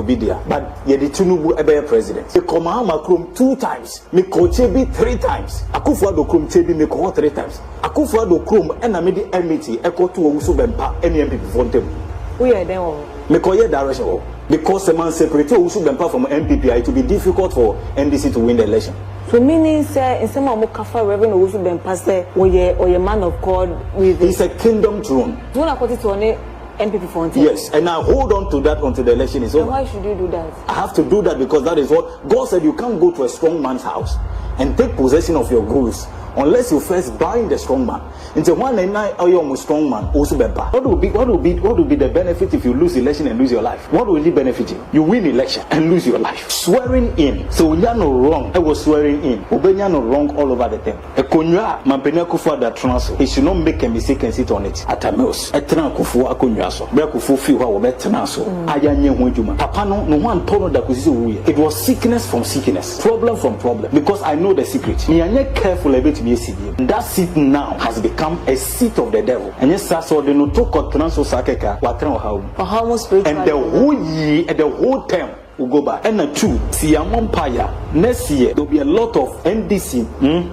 Obidia, but ye the Tinubu ebe president. Me come Mahama Krom 2 times, me call Chebi 3 times. Akufo-Addo Krom Chebi me call 3 times. Akufo-Addo Krom ena me di MT eko to Owusu Bempa any MPP fontem. We are there. Me call ye direction because the man separate Owusu Bempa from MPP, it will be difficult for NDC to win the election. So meaning say in some of Mukafa Reverend Owusu Bempa say or ye man of God with it's a kingdom throne. Do not put it on a MPP fontem. Yes, and I hold on to that until the election is over. And why should you do that? I have to do that because that is what God said. You can't go to a strong man's house and take possession of your goods unless you first bind the strong man. Into one and nine are you strong man also bempa. What will be the benefit if you lose election and lose your life? What will it benefit you? You win election and lose your life. Swearing in. So when you're not wrong, I was swearing in. When you're not wrong all over the time. A konya mampenya kufu that transfer. He should not make a mistake and sit on it. Atamos. A tran kufu akonya so. Be kufu fi wa wo betena so. Ayanye ho adwuma. Papa no one told that kusi wo. It was sickness from sickness. Problem from problem. Because I know the secret. Me anye careful a bit. That seat now has become a seat of the devil. And yes, so the no talk or transfer sakeka watran how and the whole year and the whole term will go back. And the two, see Empire next year there'll be a lot of NDC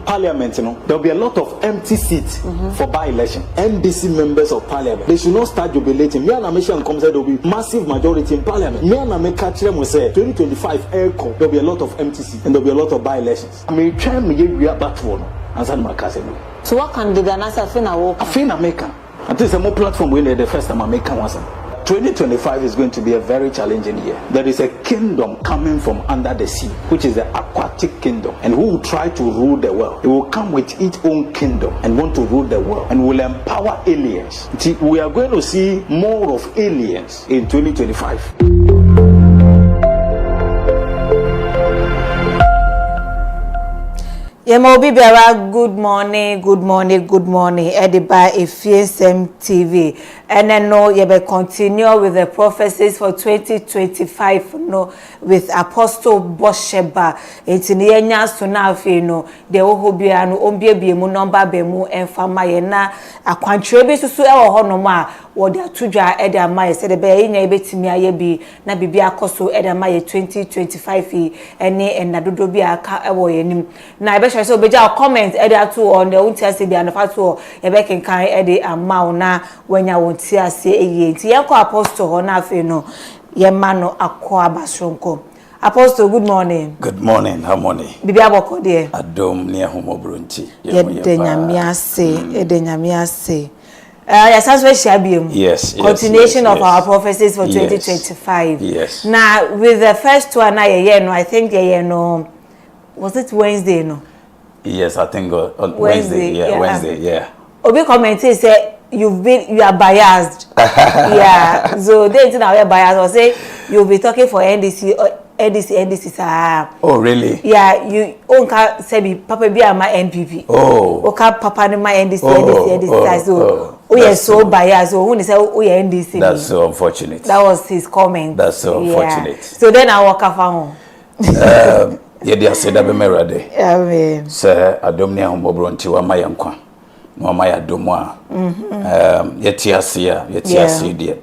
parliament, there'll be a lot of empty seats for by-election. NDC members of parliament, they should not start jubilating. Me and Amishan comes there'll be massive majority in parliament. Me and Ameka will say 2025 there'll be a lot of empty seats and there'll be a lot of by-elections. I mean, try me we are back to so what can the Ganasa Fina walk? I think American. I think it's a more platform when the first time American was. 2025 is going to be a very challenging year. There is a kingdom coming from under the sea, which is the aquatic kingdom, and who will try to rule the world. It will come with its own kingdom and want to rule the world and will empower aliens. We are going to see more of aliens in 2025. Yemo Bibiara, good morning. Edited by Efie Nsem TV. And then no, you will continue with the prophecies for 2025. No, with Apostle Bohyeba. It's in the years to now, no, the Ohobiano, Ombiemu, number Bemu, and Famayena, a contribute to Suel Honoma, or the Tuja Edda Maya said the Bay, Nabetimia be, Nabibia Costo Edda Maya 2025, and Nadudobia Kawayanim. Now, so beja comment Edda too on the own test the anafatu Ebekin Kai Eddie and Mauna when ya won't see us say a Yako Apostle Honafe no Yemano Aqua Bashonko. Apostle, good morning. Good morning, harmony. Bibia Boko dear. Adom near Homobrunti. Edenyamiase. Yes, continuation of our prophecies for 2025. Yes. Now, with the first one, I think was it Wednesday? No. Yes, I think on Wednesday. Yeah, Wednesday. Yeah. Obi commented say you are biased. Yeah. So they didn't have biased. Or say you'll be talking for NDC. NDC. Oh, really? Yeah. You onka say Papa be my NPP. Oh. Oka Papa my NDC. So yes, so biased. So when they say yeah NDC. That's so unfortunate. That was his comment. That's so unfortunate. So then I walk around. Yedia said abemerade. Amen. Sir adomnia homobronti wa mayankwa. No maya domwa. Yetiasia dear.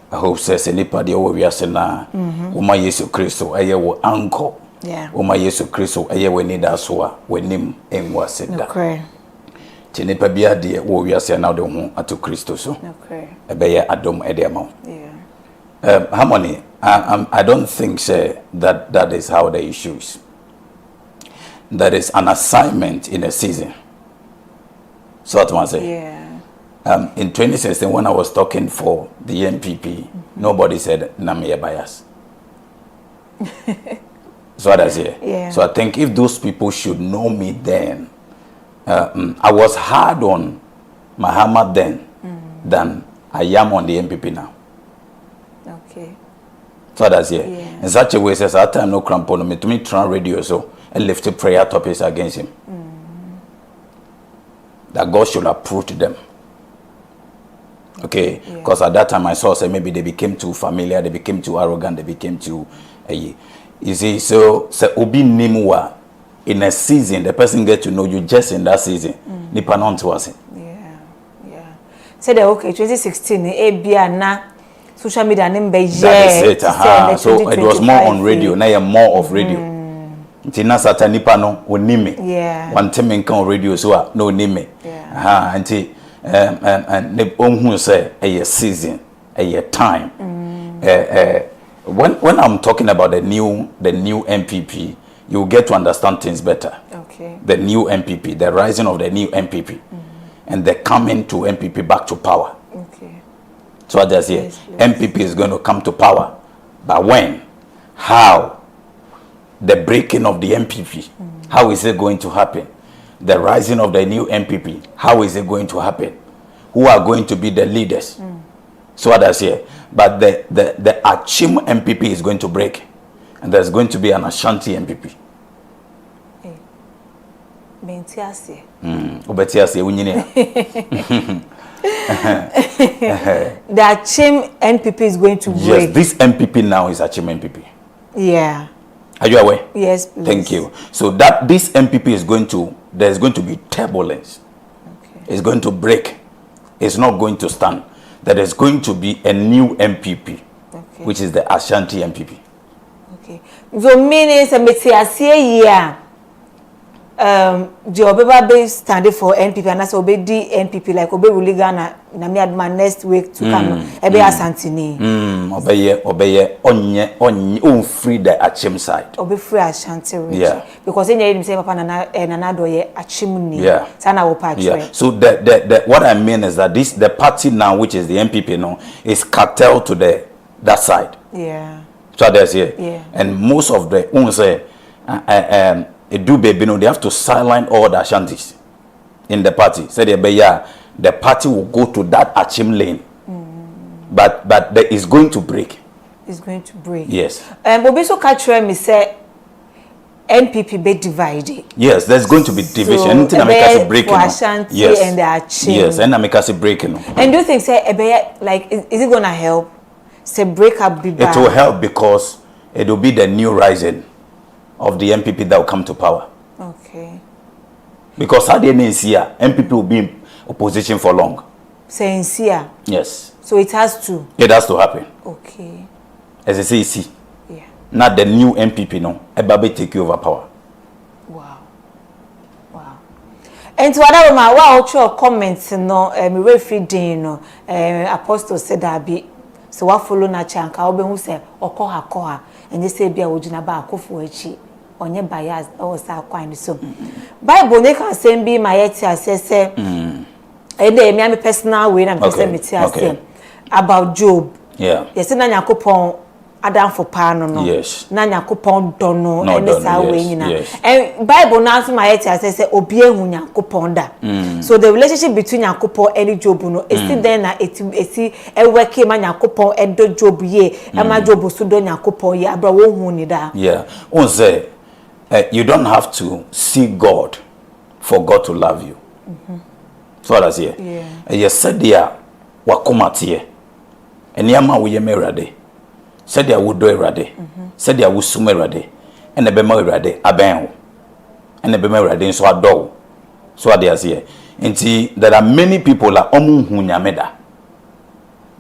I hope says anybody over wiase na Uma Yesu Kristo aye wo anko. Yeah. Uma Yesu Kristo aye we nida soa wenim enwaseda. Okay. Tinipa bia de wo wiase na de ho ato Kristo so. Okay. Ebeye adom ede ma. Yeah. Harmony, I don't think that is how the issue is. That is an assignment in a season. So what I say? Yeah. In 2016, when I was talking for the NPP, nobody said Namiya bias. So what I say? Yeah. So I think if those people should know me then, I was hard on Muhammad then than I am on the NPP now. Okay. So that's here. Yeah. In such a way, says that time no cramp on me to me try radio so and lifted prayer topics against him. That God should approve to them. Okay, because at that time I saw say maybe they became too familiar, they became too arrogant, they became too you see, so obi nimwa in a season, the person get to know you just in that season. Nipa non to us. Yeah. Said okay, 2016, Ebia na social media name be that is it. So it was more on radio. Now you're more of radio. Ntina sata nipa no onime. Yeah. One time in on radio so no nime. Yeah. Anti and ne onhu say a season, a time. When I'm talking about the new MPP, you get to understand things better. Okay. The new MPP, the rising of the new MPP, and the coming to MPP back to power. Okay. So I just say MPP is going to come to power, but when, how, the breaking of the MPP, how is it going to happen? The rising of the new MPP, how is it going to happen? Who are going to be the leaders? So what I say, but the Achim MPP is going to break, and there's going to be an Ashanti MPP. Bentiase. Obetiase unyine. The Achim MPP is going to break. Yes, this MPP now is Achim MPP. Yeah. Are you aware? Yes, please. Thank you. So that this MPP is going to, there's going to be turbulence. Okay. It's going to break. It's not going to stand. There is going to be a new MPP, okay, which is the Ashanti MPP. Okay. So meaning say Metiase here. The Obeba be standing for NPP and that's Obe D NPP like Obe Ruligana na me adma next week to come ebe Asantini. Obeye onye free the Achim side. Obe free Ashanti region. Yeah. Because him say papa nana do ye Achim ni. Yeah. Sana wo patch. Yeah. So the what I mean is that the party now, which is the MPP now, is cartel to that side. Yeah. So that's here. Yeah. And most of the they have to silence all the Ashantis in the party. So the party will go to that Achim lane. But it's going to break. It's going to break. Yes. Obiso catch me say NPP be divided. Yes, there's going to be division. So, Anything America breaking. Ashanti yes. And the Achim. Yes, and America breaking. And do you think say like is it gonna help? Say break up be bad? It will help because it will be the new rising of the MPP that will come to power. Okay. Because at the end of here, MPP will be in opposition for long. Saying here. Yes. So it has to. It has to happen. Okay. As I say, see. Yeah. Not the new MPP, no. Ebabe take over power. Wow. Wow. And to other woman, what your comments, no, me reading, no, Apostle said that be. So what follow na chanka obe hu say okoha and they say bia wojina ba akofo achi onye bias o sa kwan so Bible ne kan say bi my yeti asese e dey me personal way na me say me ti asem about Job. Yeah. Yes na Yakopon Adam for pano no. Yes. Na Yakopon dono no, and sa way nyina. Yes. And Bible now so my yeti asese obi ehu Yakopon da. So the relationship between Yakopon and Job no is still there na eti e work ma Yakopon edo Job ye e ma Job so do Yakopon ye abra wo hu ni da. Yeah. On say you don't have to see God for God to love you. So that's here. Yeah. You said there wakomatie. Eniyama wo ye merade. Said there would do erade. Said there would sume erade. And the bema erade aben. And the bema erade so adore. So that's here. And see there are many people like omu hu nyameda.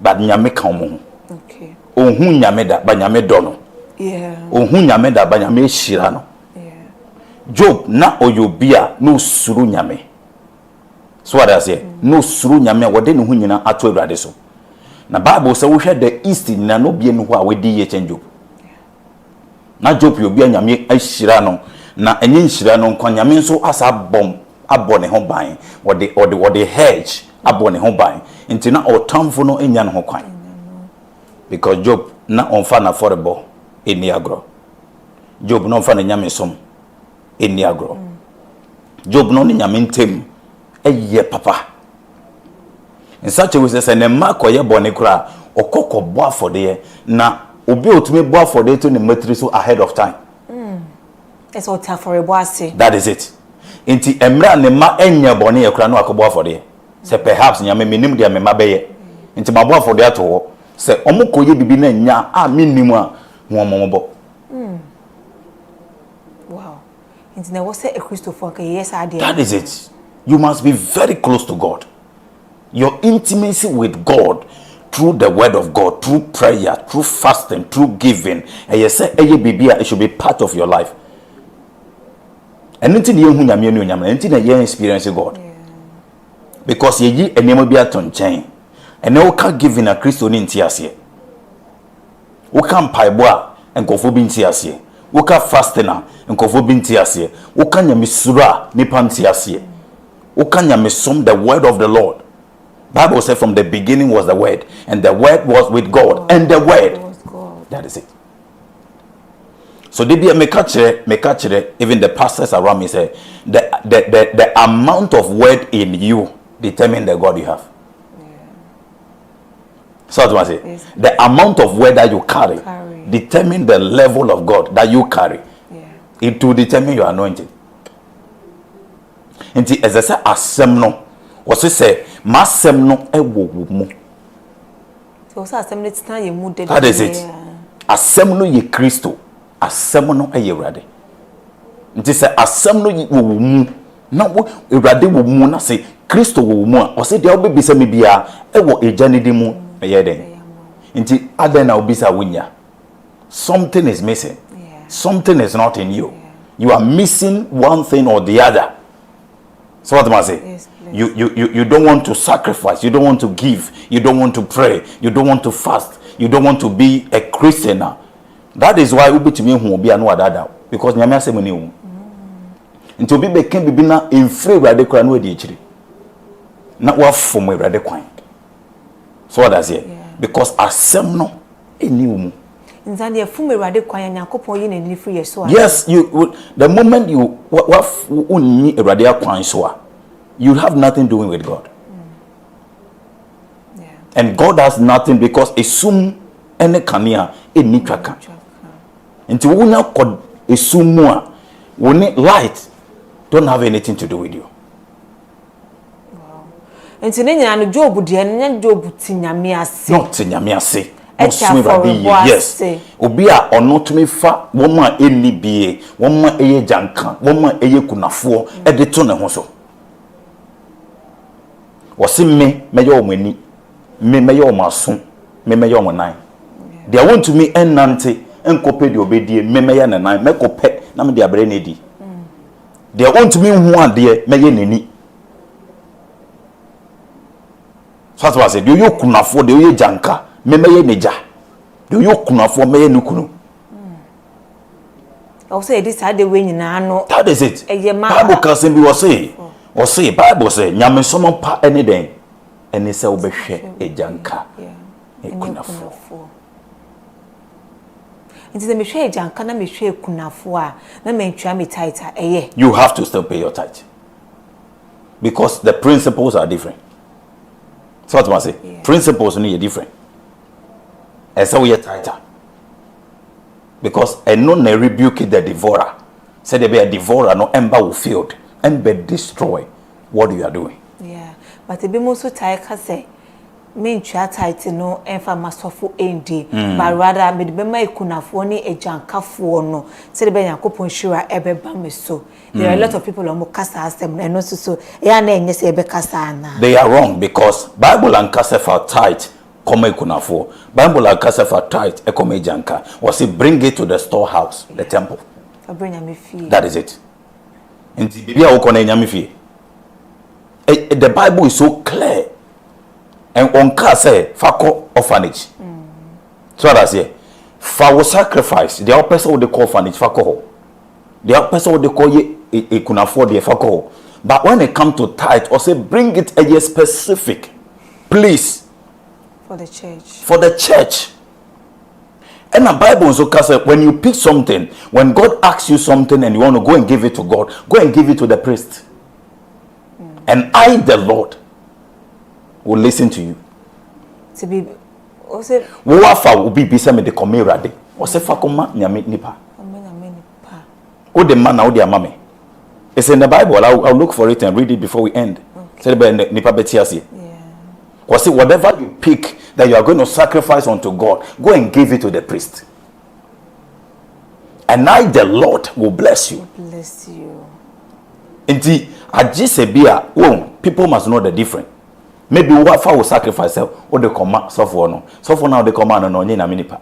But nyame ka omu. Okay. Ohu nyameda ba nyame dono. Yeah. Ohu nyameda ba nyame shira no. Yeah. Job na oyobia no suru nyame. So that's here. No suru nyame wode ne hu nyina ato erade so. Na Bible say we hear the east na no bie no ho a we di ye change Job. Na Job yo bia nyame ahira no na enye nhira no nkwa nyame nso asa bom abo ne ho ban. Wode hedge abo ne ho ban. Nti na otamfo no enya ne ho kwan. Because Job na onfa na forebo eni agro. Job no onfa na nyame som eni agro. Job no ne nyame ntem eye papa. In such a way, say ne ma koye bone kura okoko bo for there na obi otumi bo for there to the matri so ahead of time. It's all tough for a bossy. That is it. Inti emra ne ma enya bone ye kura no akobo for there. Say perhaps nyame menim dia me ma beye. Inti ma bo for there to ho. Say omo koye bibi na nya a menimu a ho omobo. Wow. Inti na was a Christopher yes I did. That is it. You must be very close to God. Your intimacy with God through the word of God, through prayer, through fasting, through giving. And you say, it should be part of your life. And anything you anything you experience God. Because ye and you be at on chain. And no can give in a Christian in Tiasia. We can paiboa and go for bintiasia. We can fastina and go for bintiasia. We can yamisura nipantiasia. We can yamisum the word of the Lord. Bible said from the beginning was the word, and the word was with God, and the word was God. That is it. So they be me catch it, even the pastors around me say the amount of word in you determine the God you have. So what I say, yes. The amount of word that you carry determine the level of God that you carry. It will determine your anointing. And as I say, asem no, what say, masem no ewo mu. So asem no tina ye mu de. That is it. Asem no ye Kristo, asem no eye Awurade. Nti say asem no ye wo mu, na wo Awurade wo mu na say Kristo wo mu a, o say dia obebisa me bia ewo ejanidi mu eye den. Nti aden na obisa wunya. Something is missing. Something is not in you. You are missing one thing or the other. So what am I saying? Yes, you don't want to sacrifice. You don't want to give. You don't want to pray. You don't want to fast. You don't want to be a Christian now. That is why ubi to me who be anu adada because nyame asem ni wu. Nti obi be ken bibi na emfre Awurade kra na odi ekiri. Na wa fom Awurade kwan. So what does it? Because asem no eni wu. Nzande efum Awurade kwan Yakopon yi na ni free so. Yes, you the moment you what unni Awurade kwan so you have nothing doing with God. And God has nothing because esum ene kania eni twaka. Nti wo nya kod esum mu a woni light don't have anything to do with you. Wow. Nti ne nyina no Job de ne Job tinyame ase. Not tinyame ase. Yes. Obi a ono tumi fa woma eni bie, woma eye janka, woma eye kunafo e de to ne ho so. Wasi me meyo omani, me meyo omaso, me meyo omonan. They want to me enante enkope de obedie me meya ne nan, me kope na me de abre na di. They want to me hu ade meye nani. So what was it? Do you kunafo de ye janka? Me neja. Do you kunafo me nukunu? Also this had the way nyina no. That is it. Bible can be was say Bible say nyame somo pa any den. Eni se obehwe ejanka. Kunafo. It is a mehwe ejanka na mehwe kunafo a na mentwa me tithe eye. You have to still pay your tithe. Because the principles are different. So what must say? Principles need different. And so we are tighter. Because and no ne rebuke the devourer. Say there be a devourer, no ember will field and be destroy what you are doing. Yeah. But the be most tight say me tight no emfa masofo endi. But rather me be my kunafo ni ejankafo no. Say the be Yakopon shira ebe ba me so. There are a lot of people on kasa asem and no so ya na enye se ebe kasa na. They are wrong because Bible and kasa for tight. Come kunafo. Bible and kasa for tight e come janka. Was it bring it to the storehouse, the temple. That is it. Nti bibia wo kona nyame fie. The Bible is so clear. And on ka say fako orphanage. So that's it. For will sacrifice, the other person would call orphanage fako. The other person would call ye kunafo the fako. But when it come to tithe, or say bring it a specific, please. For the church. For the church. And the Bible also says when you pick something, when God asks you something and you want to go and give it to God, go and give it to the priest. And I, the Lord, will listen to you. To be also Wafa will be beside me the community. Ose fakoma nyame nipa. O the man now the mama. It's in the Bible. I'll look for it and read it before we end. Say the nipa betiasi. Because whatever you pick that you are going to sacrifice unto God, go and give it to the priest. And I, the Lord, will bless you. Bless you. Indeed, I just say, people must know the difference. maybe what for will sacrifice or the command software no. Software now the command no nyina minipa.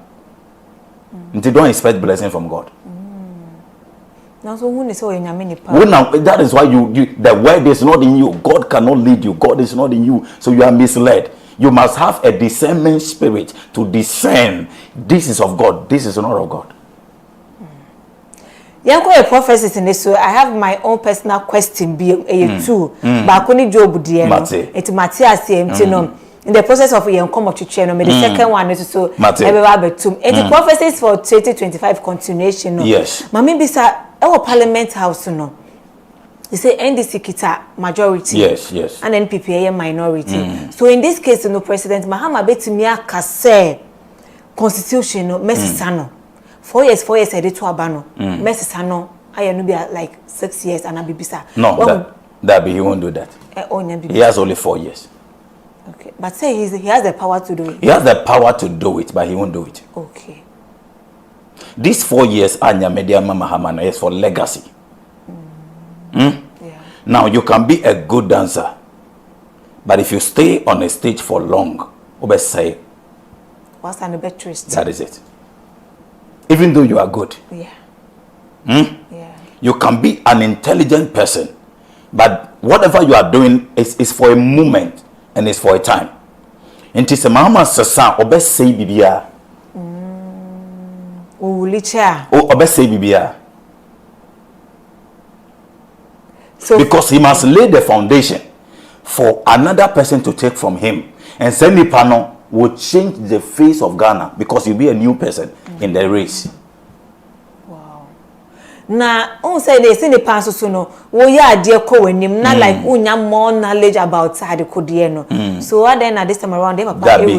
Nti don't expect blessing from God. Now so who is so in minipa. Well, now that is why you the word is not in you. God cannot lead you. God is not in you. So you are misled. You must have a discernment spirit to discern this is of God, this is not of God. Yanko prophecies in this, so I have my own personal question be too. But only Job dear. It's Matthias in the process of Yanko Chicheno, the second one is so the prophecies for 2025 continuation. Yes. Mami bisa our parliament house no. They say NDC kita majority. Yes. And NPP a minority. So in this case, no President Mahama betimia kase constitution no mesisano. 4 years I did to abano. Mesisano I no be like 6 years and abibisa. No, that be he won't do that. He has only 4 years. Okay. But say he has the power to do it. He has the power to do it, but he won't do it. Okay. These 4 years Anya Media Mahama is for legacy. Yeah. Now you can be a good dancer, but if you stay on a stage for long, say, what's an betrayal? That is it. Even though you are good, you can be an intelligent person, but whatever you are doing is for a moment and is for a time. And it's a mama sasa say bibia. Say bibia. So because he must lay the foundation for another person to take from him, and Semi Pano will change the face of Ghana because you'll be a new person in the race. Wow. Now, on say they say the pastor so no, we are dear co-nim, not like unya more knowledge about the Kodieno. So what then at this time around they have that be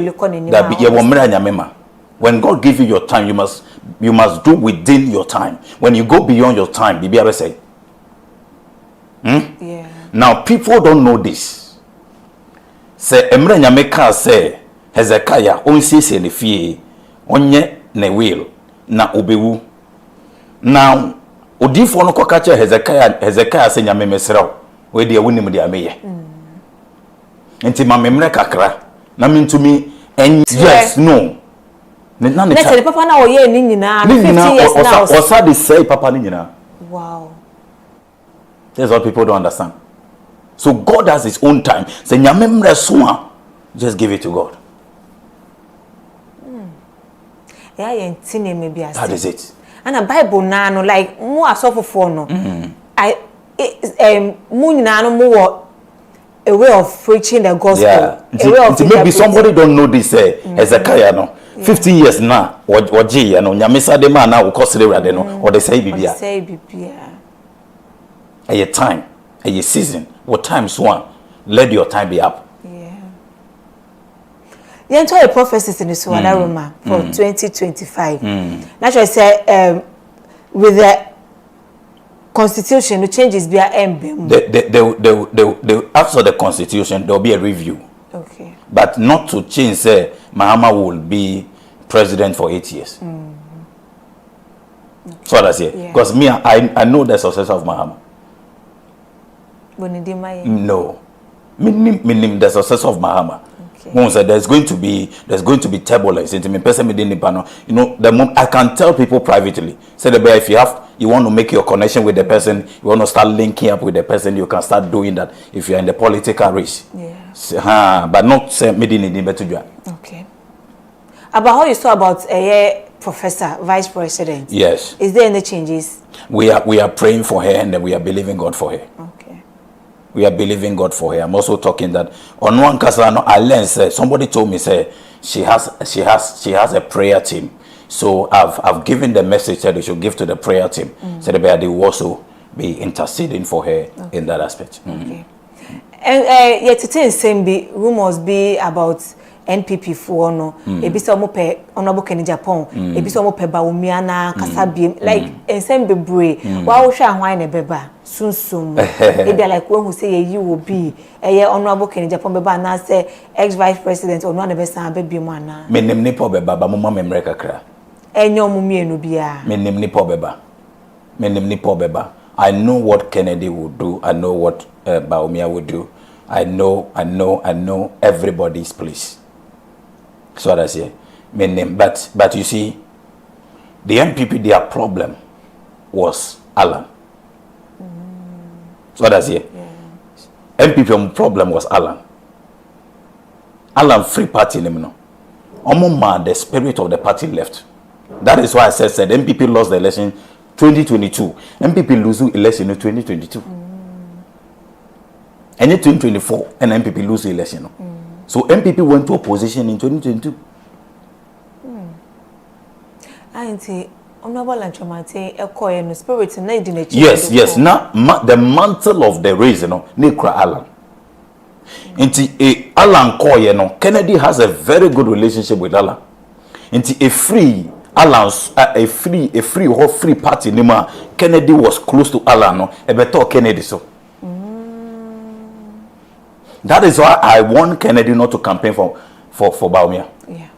when God gives you your time, you must do within your time. When you go beyond your time, Bibi say. Yeah. Now people don't know this. Say Emre Nyameka say Hezekiah onsiese ne fie onye ne will na obewu. Now odifo no koka che Hezekiah say nyame mesrew we de wonim de ameye. Enti ma memre kakra na mentumi yes no. Let's say papa na oye ni nyina 50 years now. Osa de say papa ni nyina. Wow. That's what people don't understand. So God has his own time. Say nyamemre soa, just give it to God. Yeah, yentine maybe as. That is it. And a Bible na no like mo asofo for no. I mo nyina no mo a way of preaching the gospel. Yeah. A way of maybe somebody don't know this Hezekiah no. 50 years now oji no nyamesa de ma na ukosere rade no or they say bibia. Say bibia. A time, a season. What times one? Let your time be up. Yeah. You enter a prophecies in the Suwada Roma for 2025. Naturally, say with the constitution, the changes be a emblem. After the constitution, there will be a review. Okay. But not to change. Say Mahama will be president for 8 years. So that's it. Because me, I know the success of Mahama. No, meaning the success of Mahama. Okay. There's going to be turbulence. You know, the moment I can tell people privately. Say if you want to make your connection with the person, you want to start linking up with the person, you can start doing that if you're in the political race. Yeah. But not say okay. About how you saw about a professor, vice president. Yes. Is there any changes? We are praying for her and we are believing God for her. Okay. We are believing God for her. I'm also talking that on one casano I learned somebody told me say she has a prayer team. So I've given the message that they should give to the prayer team. So they will also be interceding for her in that aspect. Okay. And yet it same be rumors be about NPP for no ebisa omo pe honorable Kenny Japan ebisa omo pe ba omiana kasa biem like ensem bebre wa wo hwe ahwan na beba sunsum e be like when who say ye will be honorable Kenny Japan beba na say ex vice president ono na be san be biem ana menim ni po beba ba mama memre kakra enyo mu mienu bia menim ni po beba I know what Kennedy would do. I know what Baumia would do. I know everybody's place. So that's it. But you see, the MPP, their problem was Alan. So that's it. Yeah. MPP problem was Alan. Alan free party no. The spirit of the party left. That is why I said MPP lost the election 2022. MPP lose election in 2022. And in 2024, and MPP lose the election. So MPP went to opposition in 2022. Yes. Now the mantle of the race, Nekra Alan. Inti Alan Koye, Kennedy has a very good relationship with Alan. Inti a free Alan's a free party. Nima Kennedy was close to Alan. No, a better Kennedy so. That is why I want Kennedy not to campaign for Bawumia. Yeah.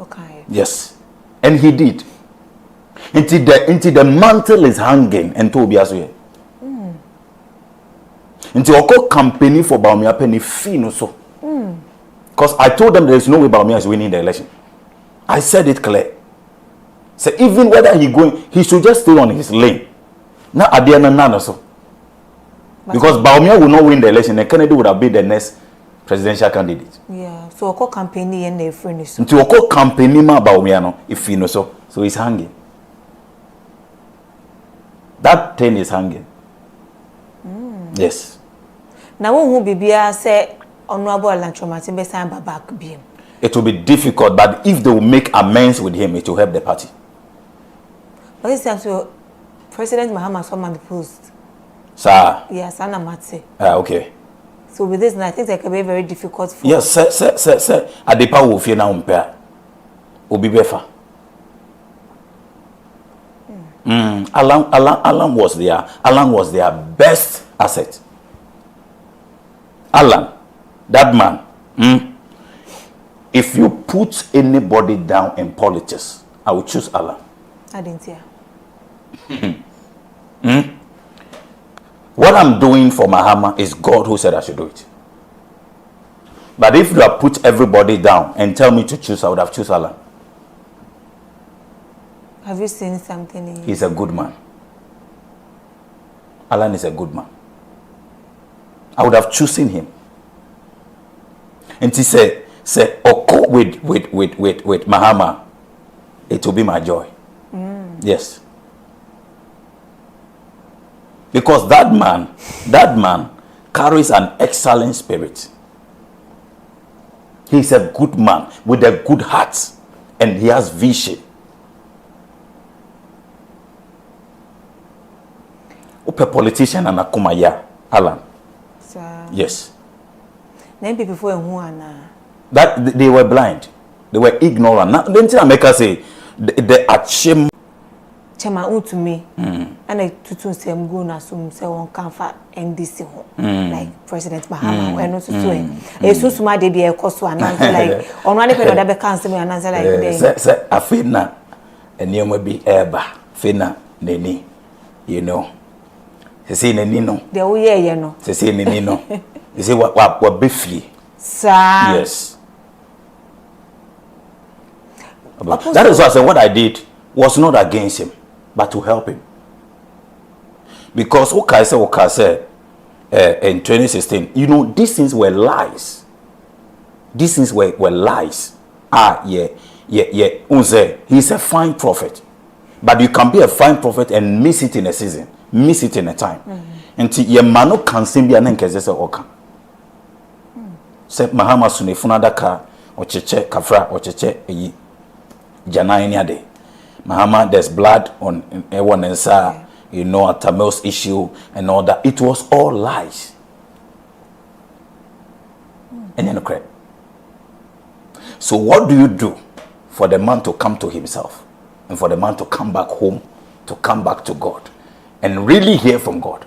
Okay. Yes, and he did. Into the mantle is hanging and to be as well. Into a campaign for Bawumia penny fee so. Because I told them there is no way Bawumia is winning the election. I said it clear. So even whether he should just stay on his lane. Now at the end of none so. Because Bawumia will not win the election and Kennedy would have been the next presidential candidate. Yeah. So a campaign and a friend so. Into a campaign ma Bawumia no if you know so. So he's hanging. That thing is hanging. Yes. Now who bibia say honorable Lanchomati be sign back beam. It will be difficult, but if they will make amends with him, it will help the party. But this time so President Mahama someone post. Sir. Yes, Anna Matse. Okay. So with this, I think it can be very difficult for. Yes, sir. Adepa will fear now umpire. Obi befa. Alan was their best asset. Alan, that man. If you put anybody down in politics, I will choose Alan. I didn't hear. What I'm doing for Mahama is God who said I should do it. But if you have put everybody down and tell me to choose, I would have chosen Alan. Have you seen something in him? He's a good man. Alan is a good man. I would have chosen him. And he said, Oko with Mahama, it will be my joy. Yes. Because that man carries an excellent spirit. He's a good man with a good heart and he has vision. Ope politician and akumaya, Alan. Yes. Then people who that they were blind. They were ignorant. Now, didn't America say the achim Chema to me, and I to some go na some say one comfort NDC like President Mahama and also to him. A so smart they be a cost one like on one people that be cancel me and answer like say afina and you may be eba fina neni, you know. They say neni no. They oh yeah you know. They say neni no. They say what be free. Sir. Yes. That is why I said what I did was not against him, but to help him. Because Okai said in 2016, you know, these things were lies. These things were lies. He's a fine prophet. But you can be a fine prophet and miss it in a season, miss it in a time. Until your mano can be an enkeze oka. Say Mahama Sune Funadaka or Cheche Kafra or Cheche Eyi. Janai day. Mahama, there's blood on everyone inside, you know, a Tamil's issue and all that. It was all lies. And then crap. So what do you do for the man to come to himself and for the man to come back home, to come back to God and really hear from God?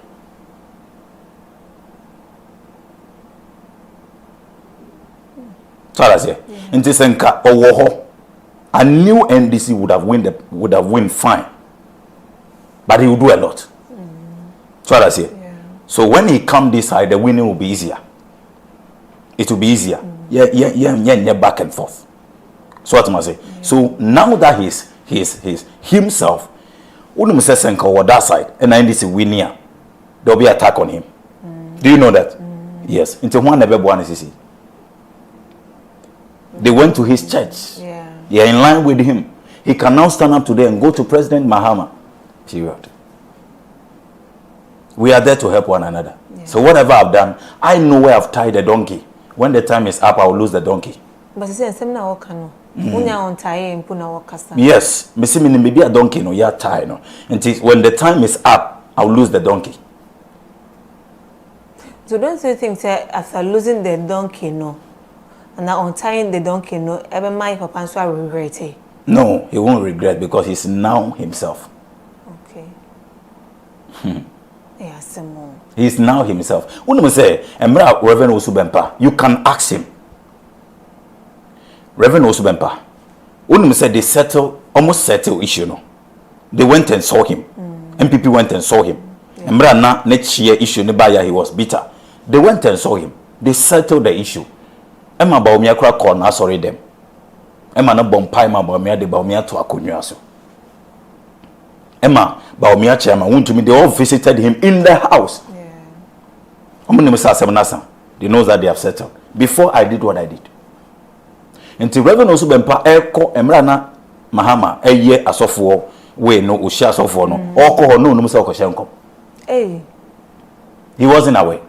So that's it. In this enka owoho. A new NDC would have won fine, but he will do a lot. So that's it. Yeah. So when he come this side, the winning will be easier. it will be easier. Yeah, back and forth. So what am I say? So now that he's himself, Unum says on that side, and I need to win here. There'll be attack on him. Do you know that? Yes. Into one never born is they went to his church. They are in line with him. He can now stand up today and go to President Mahama. Period. We are there to help one another. So whatever I've done, I know where I've tied the donkey. When the time is up, I will lose the donkey. But you say semina wakano. Unya on tie mpuna wakasa. Yes, maybe a donkey no ya tie no. Until when the time is up, I will lose the donkey. So don't you think that after losing the donkey no, and now untying the donkey no, ever my papa so I regret it? No, he won't regret because he's now himself. Okay. Yeah, some more. He's now himself. When say, Reverend Osubempa, you can ask him. Reverend Osubempa, when say they almost settle issue no. They went and saw him. MPP went and saw him. Emra na next year issue nebaya he was bitter. They went and saw him. They settled the issue. Emma Baumia crack corner, sorry them. Emma na bompai ma Baumia de Baumia to akonwa so. Emma Baumia chairman went to me. They all visited him in the house. They know that they have settled. Before I did what I did. Until Reverend Osubempa eko Emrana Mahama eye asofo we no ushia asofo no oko no no so kwashenko. Hey. He wasn't aware.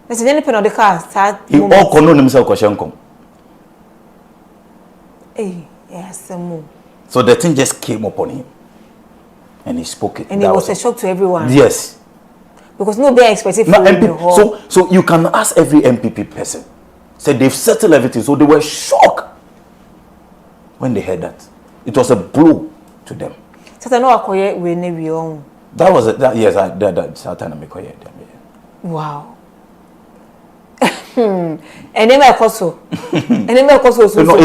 There's any pen on the car start. He oko no no so kwashenko. Hey, yes, some. So the thing just came upon him. And he spoke it. And it was a shock to everyone. Yes. Because nobody expected from the whole. So you can ask every MPP person. Say they've settled everything. So they were shocked when they heard that. It was a blow to them. That was it. Yes, wow. And then I also. And then I also. No,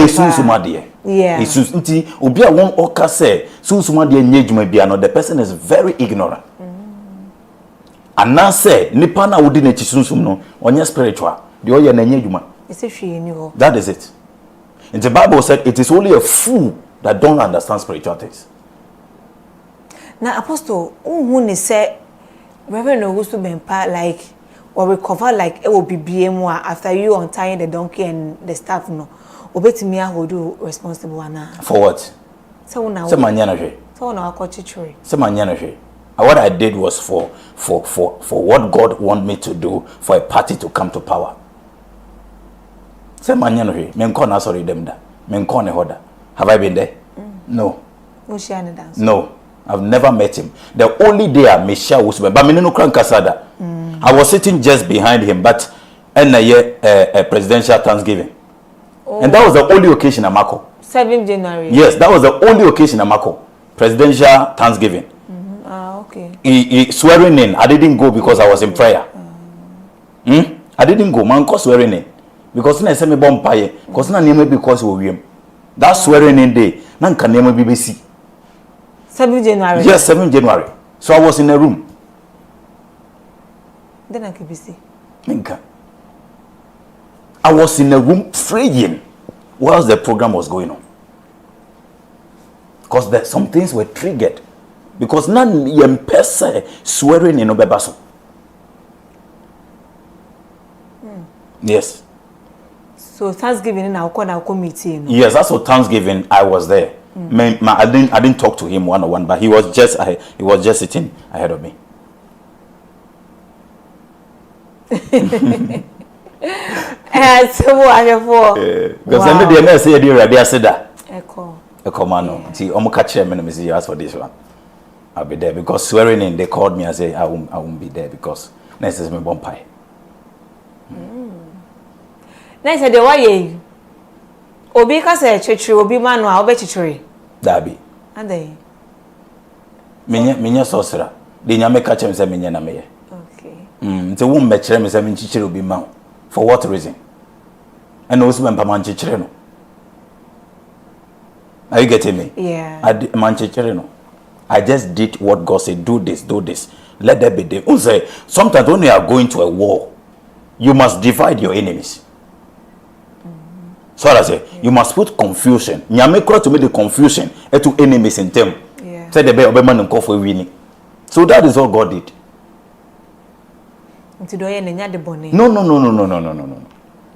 yeah. Ubia won oka say susumadi nyejuma bia no, the person is very ignorant. And now say nipa na wodi na chisusum no onye spiritual the oye na nyejuma. That is it. And the Bible said it is only a fool that don't understand spiritual things. Now apostle who say Reverend Osubempa like or recover like it will be BMwa after you untying the donkey and the staff no. Obetimi ahodu responsible ana. For what? So now. So manyana hwe. So now akwachichuri. So manyana hwe. What I did was for what God want me to do for a party to come to power. So manyana hwe. Menko na sorry them da. Menko ne hoda. Have I been there? No. No. I've never met him. The only day I met Michelle was but me no kran kasada. I was sitting just behind him but a presidential Thanksgiving. Oh. And that was the only occasion at Mako. 7th January. Yes, that was the only occasion at Mako. Presidential Thanksgiving. Okay. He swearing in. I didn't go because I was in prayer. I didn't go. Man, cause swearing in. Because I said me bomb pie. Because na name because we him. That swearing in day. Na can name BBC. 7th January. Yes, 7th January. So I was in a room. Then I could be see. Minka. I was in a room praying whilst the program was going on. Because some things were triggered. Because none yem person swearing in Obebaso. Yes. So Thanksgiving in our committee. Yes, that's what Thanksgiving I was there. I didn't talk to him one-on-one, but he was just sitting ahead of me. So wonderful. Because I know the say you ready said that. Echo man. See, I'm catch me me see ask for this one. I'll be there because swearing in they called me and say I won't be there because next is me bomb pie. Next the why Obi ka say chichiri obi manu a obe chichiri. Dabi. Ande. Menya sorcerer. De nyame ka chem say menya na meye. Okay. Nti wo mbekire me say me chichiri obi ma. For what reason? And also when man chichiri no. Are you getting me? Yeah. I just did what God said. Do this, do this. Let there be. Sometimes when you are going to a war, you must divide your enemies. So I say, you must put confusion. Nyame kura to make the confusion to enemies in them. Yeah. Say the be obeman and for winning. So that is what God did. No.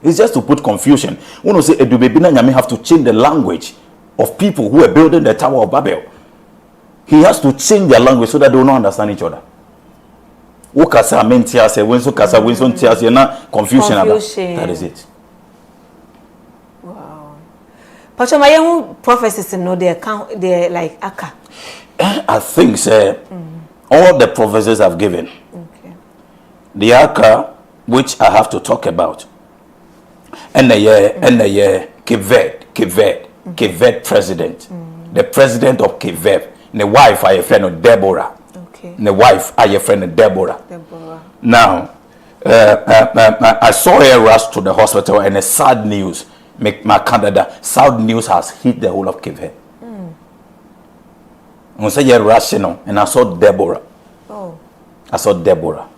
It's just to put confusion. When you say Edubebina Nyame have to change the language of people who are building the Tower of Babel. He has to change their language so that they will not understand each other. Ukasa mentia say when so kasa when so tia say na confusion about. That is it. Wow. But my young prophecies know they account they like aka. I think all the prophecies I've given. Okay. The aka which I have to talk about. And the year Cape Verde president. The president of Cape Verde. The wife are a friend of Deborah. Okay. The wife are a friend of Deborah. Now, I saw her rush to the hospital, and a sad news make my Canada. Sad news has hit the whole of Cape Verde. I say you're rushing on, and I saw Deborah. Oh. I saw Deborah.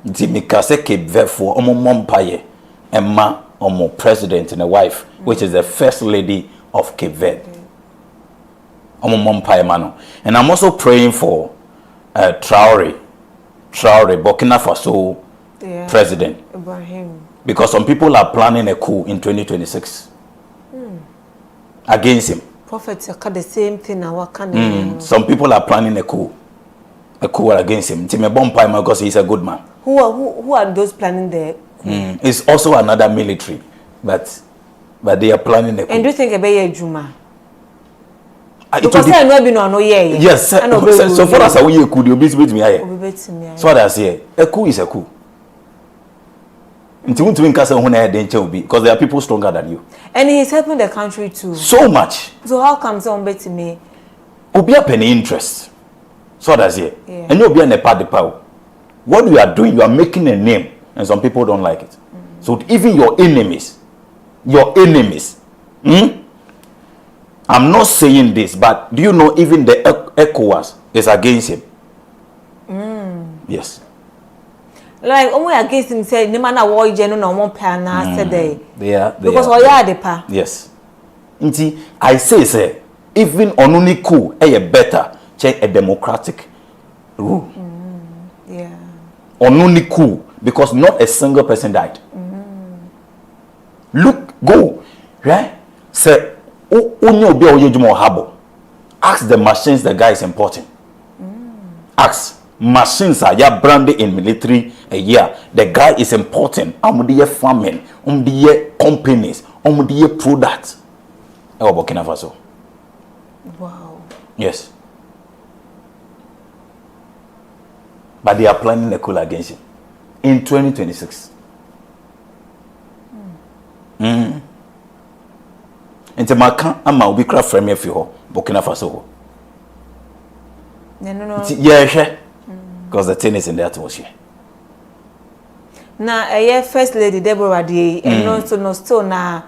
Nti mikase Cape Verde for omo mompaye, Emma omo president and a wife, which is the first lady of Cape Verde. And I'm also praying for Traore, Burkina Faso president. Ibrahim. Because some people are planning a coup in 2026 against him. Prophets are the same thing now. What can Some people are planning a coup against him. Because he's a good man. Who are those planning the coup? It's also another military, but they are planning a coup. And do you think about Juma? Because I know be no yes, so far as we could you beat me here. So what I say, a coup is a coup. Until to Nkasa when I danger will be because there are people stronger than you. And he's helping the country too. So much. So how comes on bet me? Obi a penny interest. So what I say. Yeah. And you be an part the power. What you are doing, you are making a name, and some people don't like it. So even your enemies. I'm not saying this, but do you know even the ECOWAS is against him? Yes. Like only against him say no matter what you no one plan said they because are, we are the pa. Yes. Nti I say even onuni coup better check a democratic rule. Yeah. Onuni coup because not a single person died. Look, go, right? Say ask the machines the guy is important. Ask machines are ya branded in military a year. The guy is important. Omdiye farming, omdiye companies, omdiye products. Burkina Faso. Wow. Yes. But they are planning a coup against him in 2026. Nti maka ama obi kra frame afi ho Burkina Faso ho. No. Yeah, because the thing is in the atmosphere. Na first lady Deborah dey no still na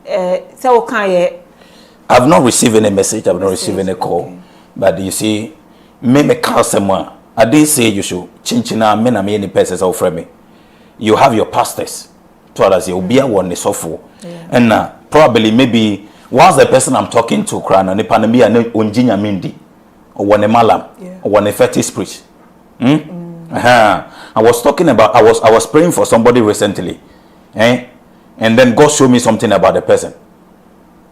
say o kan ye. I've not received any message, I've not received any call. Okay. But you see, me call someone. I didn't say you should chinchina men and any persons or frame me. You have your pastors. To others, you'll be a one is awful. And probably maybe once the person I'm talking to cry on the pandemic and unjinya mindi or one malam or one fetish priest. I was talking about I was praying for somebody recently. And then God showed me something about the person.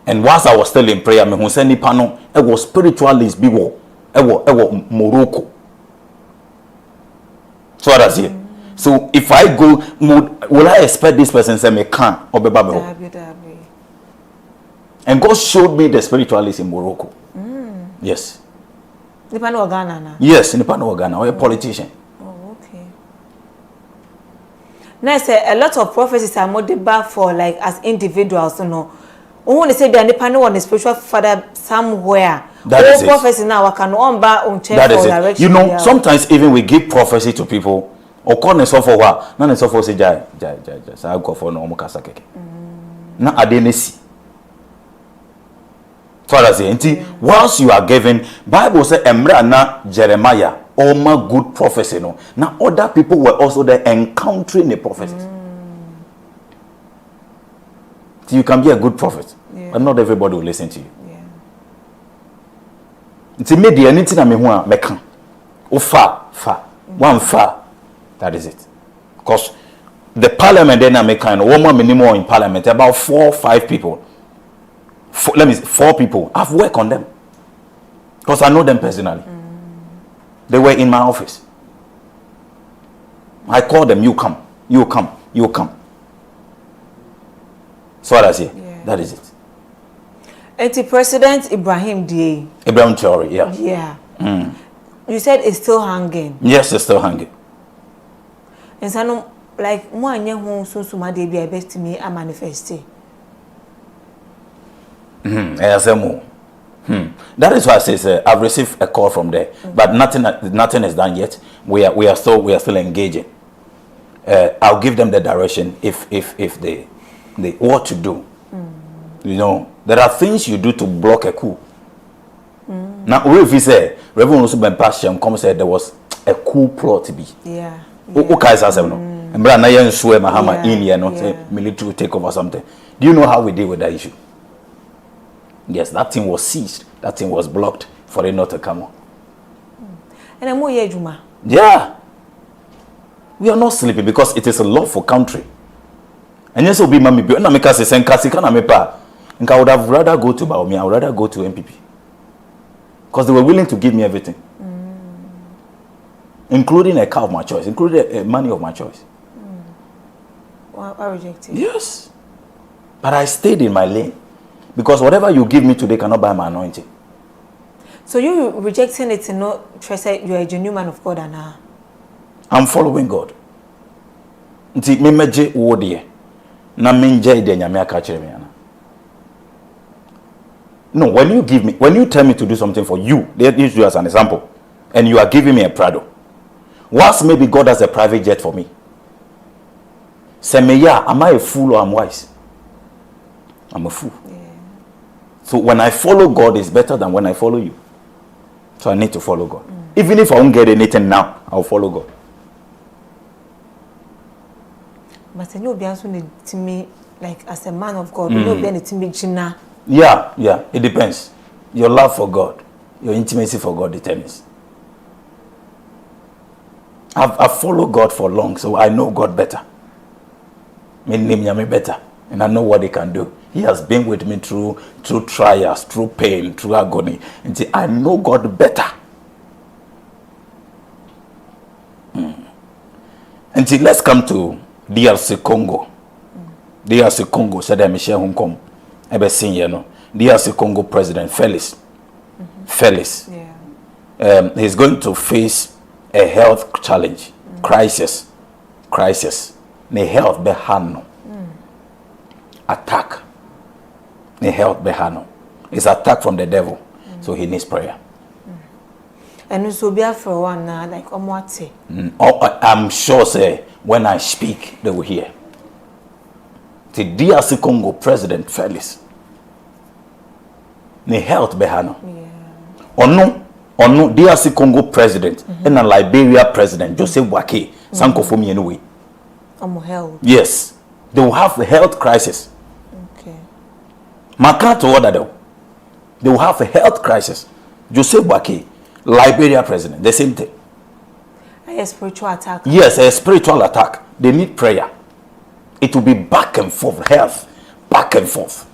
And whilst I was still in prayer, me who ni pano, it was spiritualist biwo, it Morocco. So what I say. So if I go, will I expect this person say me can or be babel? And God showed me the spiritualist in Morocco. Yes. Nipa no Ghana na. Yes, Nipa no Ghana or a politician. Oh, okay. Now say a lot of prophecies are modeled for like as individuals, you know. When they say they Nipa no on a spiritual father somewhere. That is prophecy now we can on ba on change for direction. You know, sometimes even we give prophecy to people. Or call so for what? None so for say jai. So I go for no mukasa keke. Na adenesi. Father say, whilst you are giving, Bible say Emra na Jeremiah, all my good prophecy no. Now other people were also there encountering the prophecies. You can be a good prophet, but not everybody will listen to you. It's immediate anything I mean one mekan. Oh far. One far. That is it. Because the parliament then I make kind of one minimum in parliament, about 4 or 5 people. 4 people. I've worked on them. Because I know them personally. They were in my office. I called them, you come. So what I say, that is it. President Ibrahim D. Ibrahim Traore, yeah. Yeah. You said it's still hanging. Yes, it's still hanging. And so, like, more than you so my day be best to me a manifesting. That is why I say I've received a call from there, but nothing is done yet. We are still engaging. I'll give them the direction if they what to do. You know, there are things you do to block a coup. Now, if you say Reverend also been past come said there was a coup plot to be. Yeah. Okay, and brother, na swear Mahama in here, not military will take over something. Do you know how we deal with that issue? Yes, that thing was seized. That thing was blocked for it not to come on. And I'm more Juma. Yeah. We are not sleeping because it is a lawful country. And yes, will be mommy. And I make us say, I would have rather go to Baomi. I would rather go to MPP because they were willing to give me everything, including a car of my choice, including money of my choice. Well, I rejected. Yes, but I stayed in my lane because whatever you give me today cannot buy my anointing. So you rejecting it to not trust that you are a genuine man of God and I'm following God. Nti me meje wo de na menje de nyame aka kire me ana. No, when you tell me to do something for you, they use you as an example, and you are giving me a Prado. Whilst maybe God has a private jet for me. Say me, yeah, am I a fool or I'm wise? I'm a fool. Yeah. So when I follow God, it's better than when I follow you. So I need to follow God. Even if I won't get anything now, I'll follow God. But you be answering to me like as a man of God, you know, be anything me Gina. Yeah, it depends. Your love for God, your intimacy for God determines. I've followed God for long, so I know God better. Me better, and I know what He can do. He has been with me through trials, through pain, through agony. And see, I know God better. And see, let's come to DRC Congo. DRC Congo said I'm Michel Hong Kong. Ever seen you know. DRC Congo President Felix. Felix. Yeah. He's going to face a health challenge, crisis. Ne health behano. Attack. Ne health behano. It's attack from the devil. So he needs prayer. And also be for one like omwate. I'm sure say when I speak they will hear. The DRC Congo President Felix. Ne health behano. Yeah. Ono DRC Congo President and a Liberia President Joseph Boaké sanko for me anyway. Health. Yes. They will have the health crisis. Okay. Makato order though. They will have a health crisis. Joseph Boaké, Liberia President, the same thing. A spiritual attack. Yes, a spiritual attack. They need prayer. It will be back and forth, health, back and forth.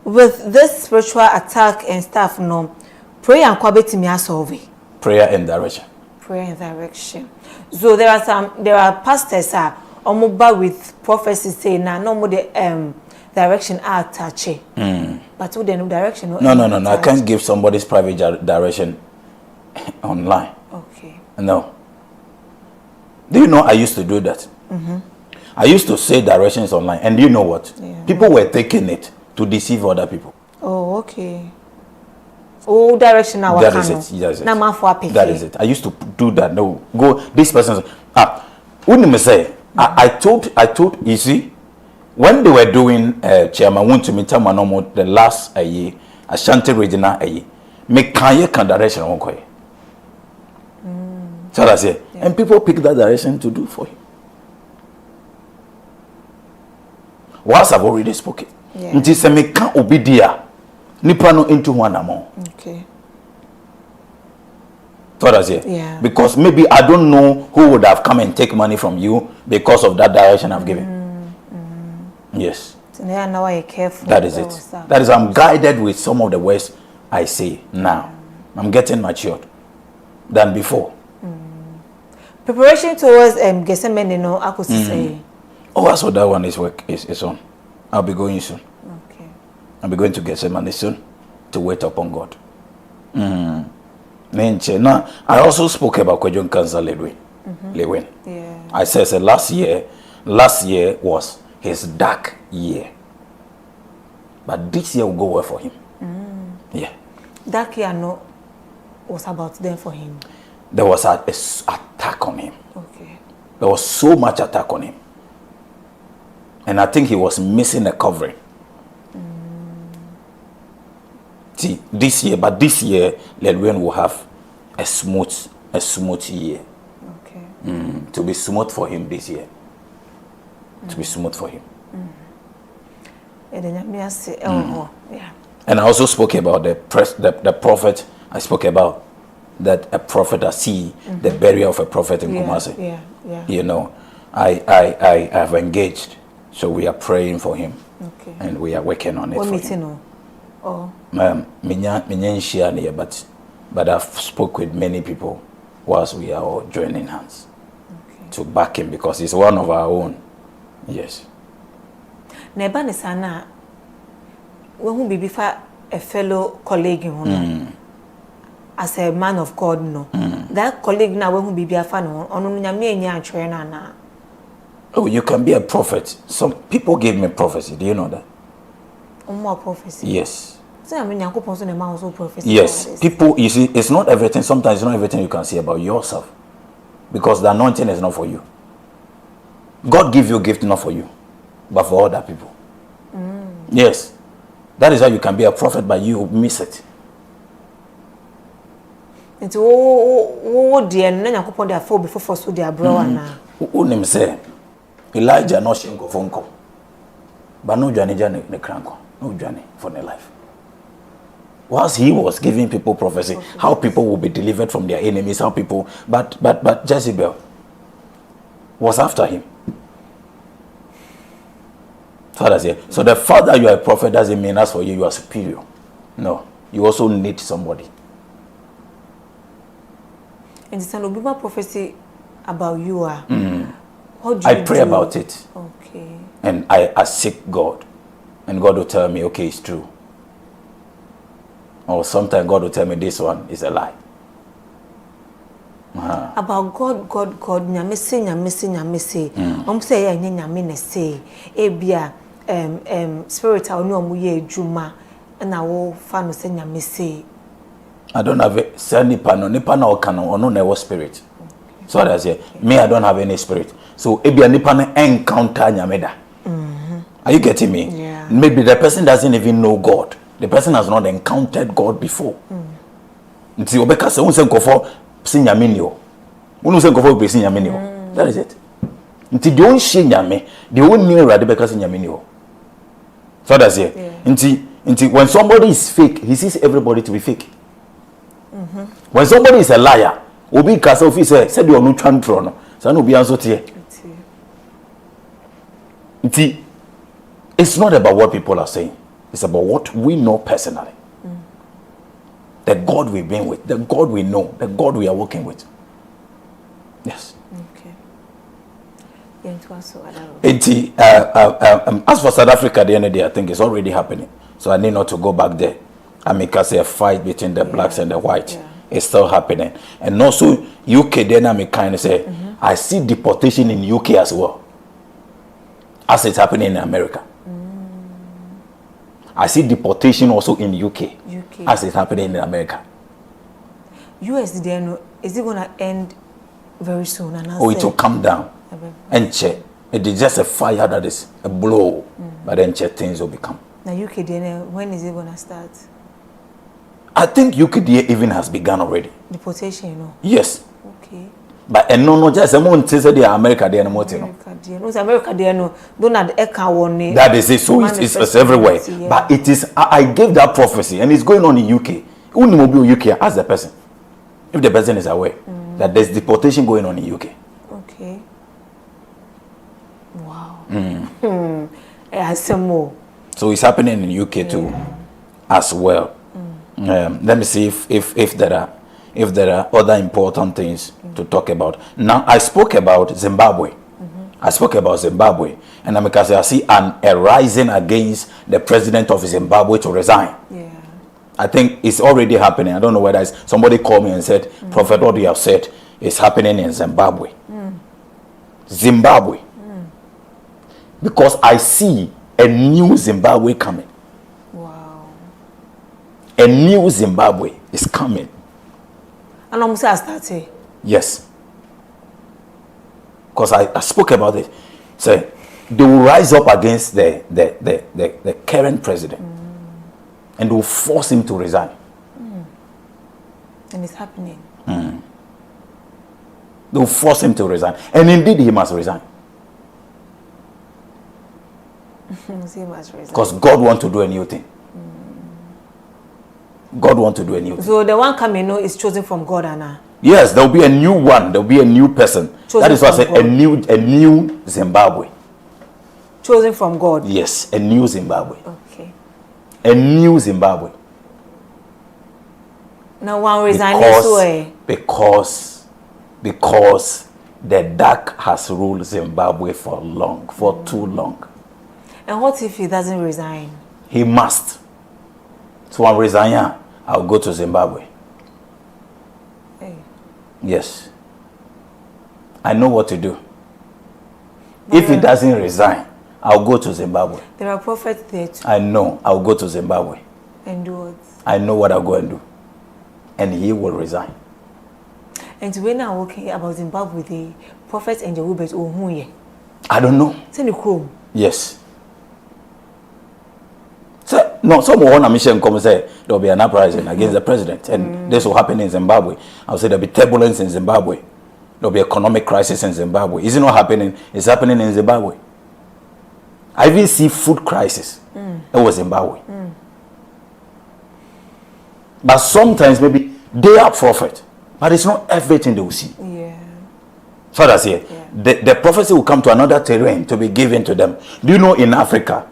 With this spiritual attack and stuff, no, prayer and kwabeti me solve. Prayer and direction. Prayer and direction. So there are pastors omoba with prophecy saying na no more the direction are touchy. But who no direction? No. I can't give somebody's private direction online. Okay. No. Do you know I used to do that? I used to say directions online, and you know what? Yeah. People were taking it to deceive other people. Oh, okay. Oh, direction now. That is it. That is it. I used to do that. No, go. This person. Wouldn't say. I told. You see, when they were doing chairman went to me tell my normal the last year Ashanti regional year. Me can direction won't go. So that's it. And people pick that direction to do for you. Whilst I've already spoken. Yeah. Nti se me ka obi dia nipa no into one amount. Okay. What does it? Yeah. Because maybe I don't know who would have come and take money from you because of that direction I've given. Yes. So now I careful. That is it. That is, I'm guided with some of the words I say now. I'm getting matured than before. Preparation towards Gethsemane, no, I could say. Oh, that's what that one is on. I'll be going soon. Okay. I'll be going to Gethsemane soon to wait upon God. Now, I also spoke about Kwejon Cancer Lewin. Yeah. I said last year was his dark year. But this year will go well for him. Yeah. Dark year no was about them for him. There was a attack on him. Okay. There was so much attack on him. And I think he was missing a covering. See, this year, Ledwin will have a smooth year. Okay. To be smooth for him this year. To be smooth for him. Yeah. And I also spoke about the prophet. I spoke about that a prophet, I see the burial of a prophet in Kumasi. Yeah. You know, I have engaged, so we are praying for him. Okay. And we are working on it. What for meeting? him. Oh. But I've spoke with many people whilst we are all joining hands to back him because he's one of our own. Yes. Neba ne sana when who be a fellow colleague as a man of God no. That colleague now when who be a fan on nyame enya atwe na. Oh, you can be a prophet. Some people gave me prophecy. Do you know that? More prophecy. Yes. So I mean Yakopon so man also prophecy. Yes. People, you see, it's not everything. Sometimes it's not everything you can see about yourself. Because the anointing is not for you. God give you a gift not for you, but for other people. Yes. That is how you can be a prophet, but you miss it. Nti wo de na Yakopon dey for before so dey abroad na. Unim say Elijah no shenko fonko. But no journey ne cranko. No journey for their life. Whilst he was giving people prophecy, how people will be delivered from their enemies, how people, but Jezebel was after him. So the fact that you are a prophet doesn't mean as for you are superior. No, you also need somebody. And it's an Obiba prophecy about you are. How do I pray about it. Okay. And I seek God. And God will tell me, okay, it's true. Or sometimes God will tell me this one is a lie. About God, nyame say. Say ya nyame ne say. Ebia spiritual no omu ye adwuma na wo fa no say nyame say. I don't have it. Say nipa na okano ono na wo spirit. So that I say, me I don't have any spirit. So ebia nipa na encounter nyame da. Are you getting me? Yeah. Maybe the person doesn't even know God. The person has not encountered God before. Nti obeka se unse nkofo si nyame ni o. Unu se nkofo be si nyame ni o. That is it. Nti de on hye nyame, de on ni urade beka si nyame ni o. So that's it. Nti when somebody is fake, he sees everybody to be fake. When somebody is a liar, obi kasa ofi say de onu twantro no. Sa na obi anso tie. Nti it's not about what people are saying. It's about what we know personally. The God we've been with, the God we know, the God we are working with. Yes. Okay. As for South Africa, the end of the day, I think it's already happening. So I need not to go back there. I mean, because a fight between the blacks and the whites is still happening. And also, UK, then I kind of say, I see deportation in UK as well, as it's happening in America. I see deportation also in UK. As it's happening in America. US then is it gonna end very soon? And it will come down. And check. It is just a fire that is a blow. But then check things will become. Now UK then when is it gonna start? I think UK even has begun already. Deportation, you know. Yes. Okay. But no, just a month says the America there no more. America there no. Donald Eka won. That is it. So it's everywhere. Yeah. But it is. I gave that prophecy, and it's going on in UK. Only mobile UK. Ask the person if the person is aware that there's deportation going on in UK. Okay. Wow. Some more. So it's happening in UK too, as well. Let me see if there are other important things to talk about. Now I spoke about Zimbabwe. I spoke about Zimbabwe, and because I see a rising against the president of Zimbabwe to resign. Yeah. I think it's already happening. I don't know whether it's somebody called me and said, Prophet, what you have said is happening in Zimbabwe. Zimbabwe. Because I see a new Zimbabwe coming. Wow. A new Zimbabwe is coming. And I'm saying started. Yes. Because I spoke about it. So they will rise up against the current president. And they will force him to resign. And it's happening. They will force him to resign. And indeed he must resign. Because God wants to do a new thing. God wants to do a new thing. So the one coming is chosen from God, Anna. Yes, there will be a new one. There will be a new person. Chosen that is why I from say a new Zimbabwe. Chosen from God. Yes, a new Zimbabwe. Okay. A new Zimbabwe. Now one resigning way. Because the dark has ruled Zimbabwe for too long. And what if he doesn't resign? He must. So I'm resigning. I'll go to Zimbabwe. Hey. Yes. I know what to do. If he doesn't resign, I'll go to Zimbabwe. There are prophets there too. I know. I'll go to Zimbabwe. And do what? I know what I'll go and do. And he will resign. And when I'm walking about Zimbabwe, the prophets and the Ubers, oh, who ye? I don't know. Send the Chrome. Yes. So, no, someone on a mission come and say there will be an uprising against the president, and this will happen in Zimbabwe. I'll say there'll be turbulence in Zimbabwe. There'll be economic crisis in Zimbabwe. Is it not happening? It's happening in Zimbabwe. I even see food crisis. It was Zimbabwe. But sometimes maybe they are prophet, but it's not everything they will see. Yeah. So that's it. Yeah. The prophecy will come to another terrain to be given to them. Do you know in Africa,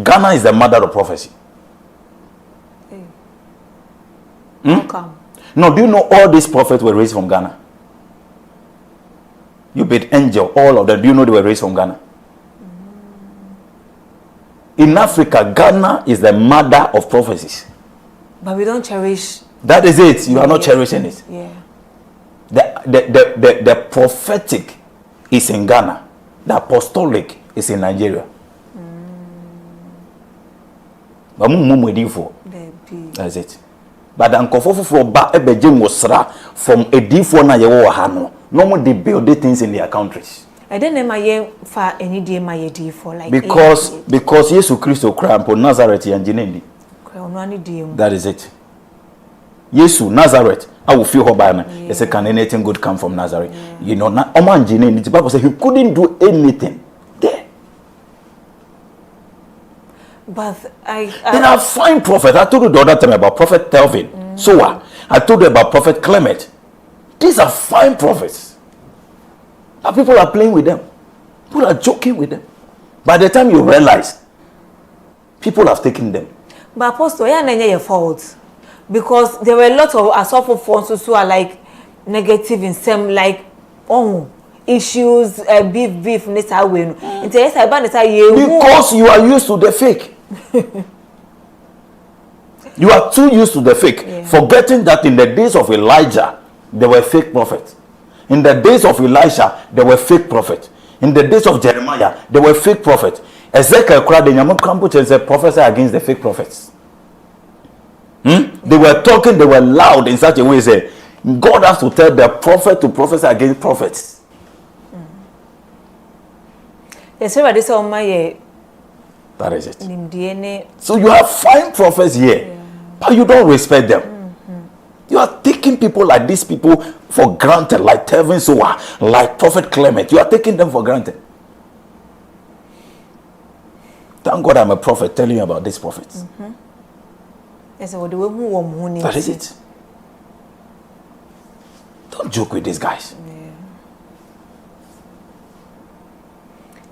Ghana is the mother of prophecy. How come? No, do you know all these prophets were raised from Ghana? You bet angel, all of them. Do you know they were raised from Ghana? In Africa, Ghana is the mother of prophecies. But we don't cherish. That is it. You are not cherishing it. Yeah. The prophetic is in Ghana. The apostolic is in Nigeria. That's it. But the uncofo for ba ebejim wasra from a D4 na yewo hano. No more they build things in their countries. I don't know my for any day my D4 like because Jesus Christ cramp on Nazareth and Jinendi. That is it. Yesu Nazareth, I will feel Hobana. They say, can anything good come from Nazareth? Yeah. You know, not Oman Jinendi. The Bible says he couldn't do anything there. But then I find prophet. I told you the other time about Prophet Telvin. So I told you about Prophet Clement. These are fine prophets. But people are playing with them. People are joking with them. By the time you realize, people have taken them. But Apostle, yeah, your fault. Because there were a lot of assault forces who are like negative in some like issues, beef, because you are used to the fake. You are too used to the fake, forgetting that in the days of Elijah, there were fake prophets. In the days of Elisha, there were fake prophets. In the days of Jeremiah, there were fake prophets. Ezekiel cried, and said, prophesy against the fake prophets. They were talking, they were loud in such a way, say, God has to tell the prophet to prophesy against prophets. Yes, sir, this on my that is it. So you have fine prophets here, but you don't respect them. You are taking people like these people for granted, like Tevin Soa, like Prophet Clement. You are taking them for granted. Thank God I'm a prophet telling you about these prophets. That is it. Don't joke with these guys.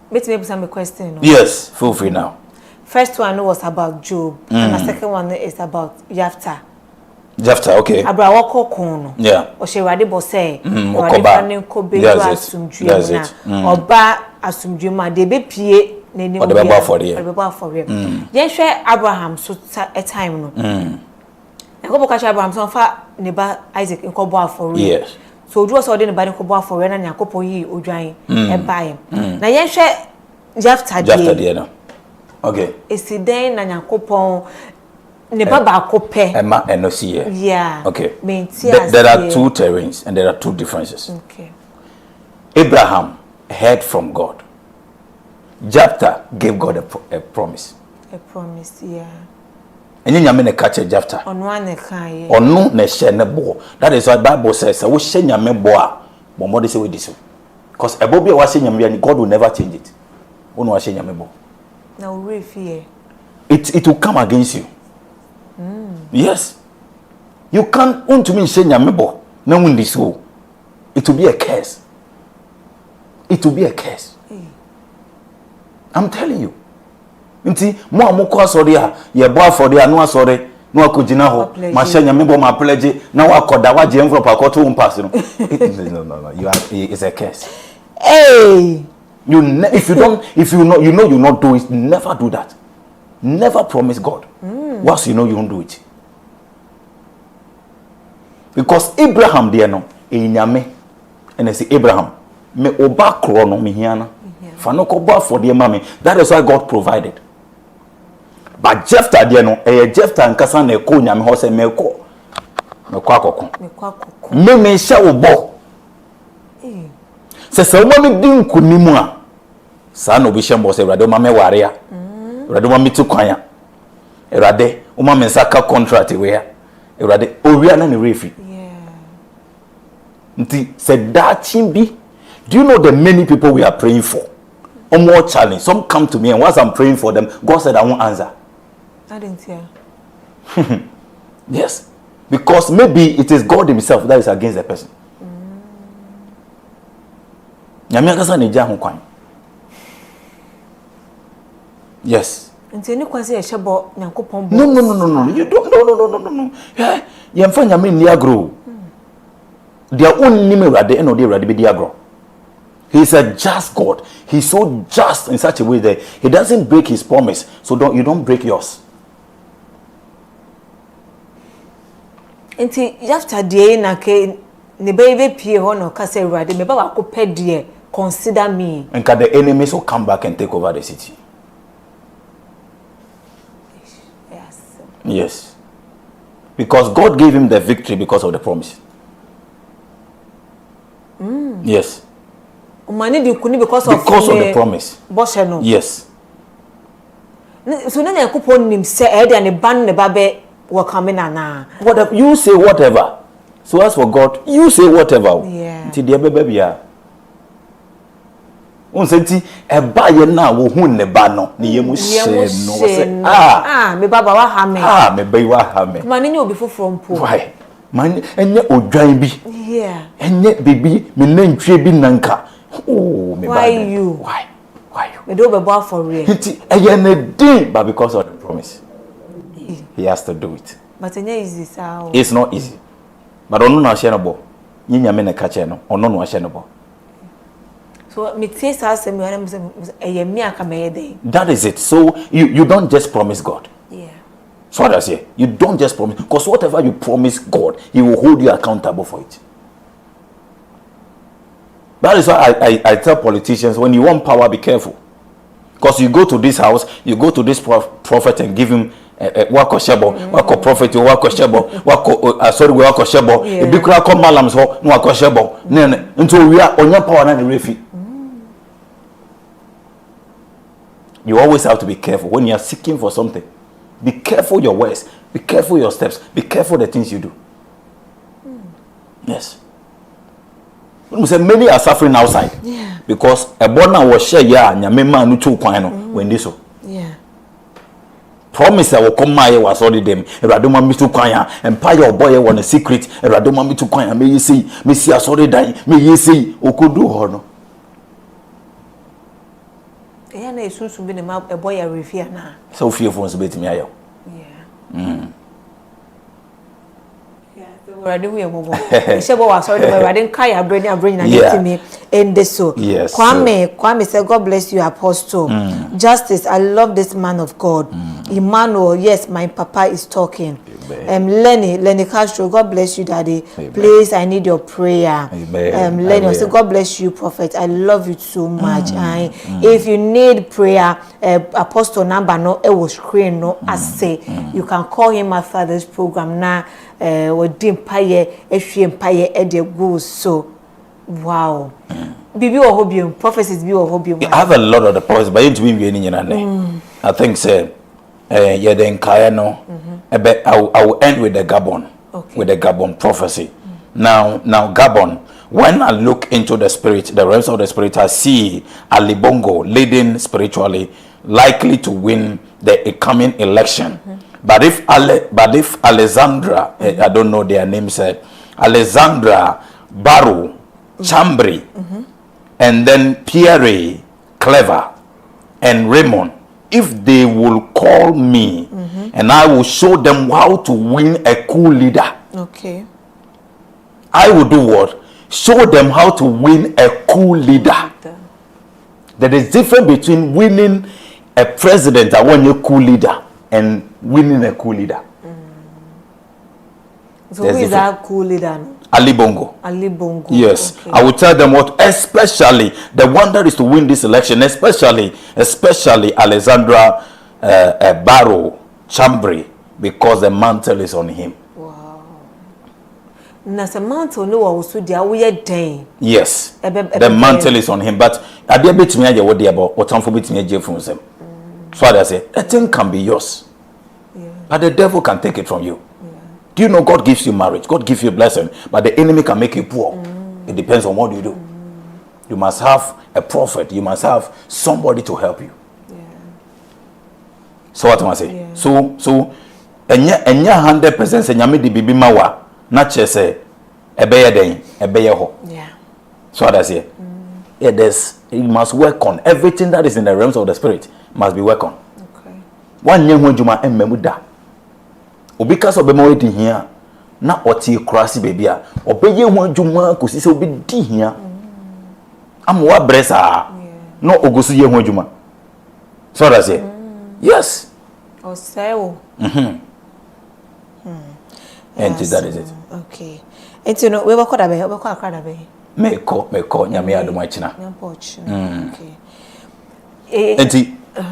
Maybe some question. No? Yes, feel free now. First one was about Job, and the second one is about Jephthah. Jephthah, okay. Abraham kono. Yeah. Oshewade bo say, Okoba. That's it. Oba asumdwuma de be pie n'enim. Or the Bible for the Yenhwe Abraham so a time no. Nkobo ka Abraham so fa ne ba Isaac nkobo afori. Yes. So odu so de ne ba nkobo afori na Yakobon yi odwan e bae. Na yenhwe Jephthah de no. Okay. Esi den na Yakobon ne ba ba kope. Emma and no see here. Yeah. Okay. There are two terrains and there are two differences. Okay. Abraham heard from God. Jephthah gave God a promise. A promise, yeah. And you nyame ne catch Jephthah. On one kan ye. Onu ne share ne bo. That is why Bible says, "We share nyame bo a, but more say we this." Because a bobi wa share nyame and God will never change it. Onu wa share nyame bo. Now we fear. It will come against you. Yes. You can't want to me share nyame bo. Na win this wo. It will be a curse. It will be a curse. I'm telling you. Nti mo amukọ asori a ye bo afori anu asori no akogina ho ma hye nyame bo ma pledge na wakoda waje envelope akoto un pass no. No. It's a curse. Hey. If you know you not do it, never do that. Never promise God. Once you know you won't do it. Because Abraham there no nyame and I say Abraham me oba kro no me hiana. For the mommy. That is why God provided. But Jephthah there no, Jephthah and Kasa ne ko nyame ho se me ko akoko. Me sha wo bo. Se wo me din kunimu a. Sa no bi shembo se Awurade ma me ware a. Awurade ma me tu kwan a. Awurade o ma me saka contract we a. Awurade owia na ne refi. Nti se da chimbi. Do you know the many people we are praying for? Or more challenge. Some come to me and once I'm praying for them, God said I won't answer. I didn't hear. Yes. Because maybe it is God himself that is against the person. Yes. No. You don't. No. Yeah. You find your mean grow. Their own name at the end of the day, they grow. He's a just God. He's so just in such a way that he doesn't break his promise. So you don't break yours. Enti after day na ke ne baby pie ho no ka say Awurade me ba wa ko pedie consider me. And can the enemies will come back and take over the city? Yes. Because God gave him the victory because of the promise. Yes. Because of the promise. Yes. So na Yakobon nim say e dey ne ban ne babe will come in na. Whatever you say, whatever. So as for God, you say whatever. Yeah. Until the baby ya. Unsenti e ba ye na wo hu ne ba no ne yemu she no say me baba wa ha me. Me ba wa ha me. Man ni obi from po. Why? Man enye odwan bi. Yeah. Enye bibi me nantwie bi nanka. Oh, me why you? Why you? Me do be boy for real. But because of the promise, he has to do it. But it's easy, sir. It's not easy. But ono na share no bo. Nyinya me na ka che no. Ono no share no bo. So me say say me aka me dey. That is it. So you don't just promise God. Yeah. So what I say, you don't just promise, because whatever you promise God, he will hold you accountable for it. That is why I tell politicians, when you want power, be careful. Because you go to this house, you go to this prophet and give him wako shebo, wako prophet, wako shebo, wako shebo. If you come malams ho, wako shebo. Until we are on your power and refi. You always have to be careful when you are seeking for something. Be careful your words. Be careful your steps. Be careful the things you do. Yes. Say many are suffering outside. Yeah. Because a bona was share ya nyame ma no chu kwan no when this so. Yeah. Promise I will come my was already them. Eradoma me to kwan ya empire boy want a secret. Eradoma me to kwan ya me you see me see us already die. Me you see okudu ho no. Yeah, na esunsun bi ne ma a boy a refia na. So fearful so betimi ayo. Yeah. Already we go. Shebo was sorry but I didn't kai bring na get me in this so. Yes. Kwame said God bless you apostle. Justice, I love this man of God. Emmanuel, yes, my papa is talking. Lenny Castro, God bless you daddy. Amen. Please I need your prayer. Lenny, I say God bless you prophet. I love you so much. If you need prayer, apostle number no it will screen no I say you can call him after this program now. Efi Mpaye ede go so wow. Bibi o hobium prophecies bi o hobium. I have a lot of the prophecies but into be any I think say yeah the nkaya no I will end with the Gabon. Okay. With the Gabon prophecy. Now Gabon, when I look into the spirit, the realms of the spirit, I see Ali Bongo leading spiritually, likely to win the coming election. But if Alexandra, I don't know their names, Alexandra, Barrow, Chambry, and then Pierre, Clever, and Raymond, if they will call me, and I will show them how to win a cool leader. Okay. I will do what? Show them how to win a cool leader. There is difference between winning a president, I want a cool leader, and winning a cool leader. So who is that cool leader? Ali Bongo. Ali Bongo. Yes. Okay. I will tell them what, especially the one that is to win this election, especially Alexandra Barrow Chambry, because the mantle is on him. Wow. Na the mantle no also dia we den. Yes. The mantle is on him, but I dey bit me aje what dey about what for bit me aje from them. So I say, a thing can be yours. Yeah. But the devil can take it from you. Yeah. Do you know God gives you marriage? God gives you a blessing. But the enemy can make you poor. It depends on what you do. You must have a prophet. You must have somebody to help you. Yeah. So what am I saying? Yeah. So enya 100% say nyame di bibi mawa na che say ebeye den ebeye ho. Yeah. So what I say? You must work on everything that is in the realms of the spirit. Must be worked on. Okay. One year when Juma and Memuda. Because of the more here, not what you crossy baby. Obey one Juma, because it's be D here. I'm what bressa. No Augustu year when Juma. So that's it. Yes. Oh, so. And that is it. Okay. And you know, we were called a bay, we were called a bay. Me call, Yamia do my china. Okay.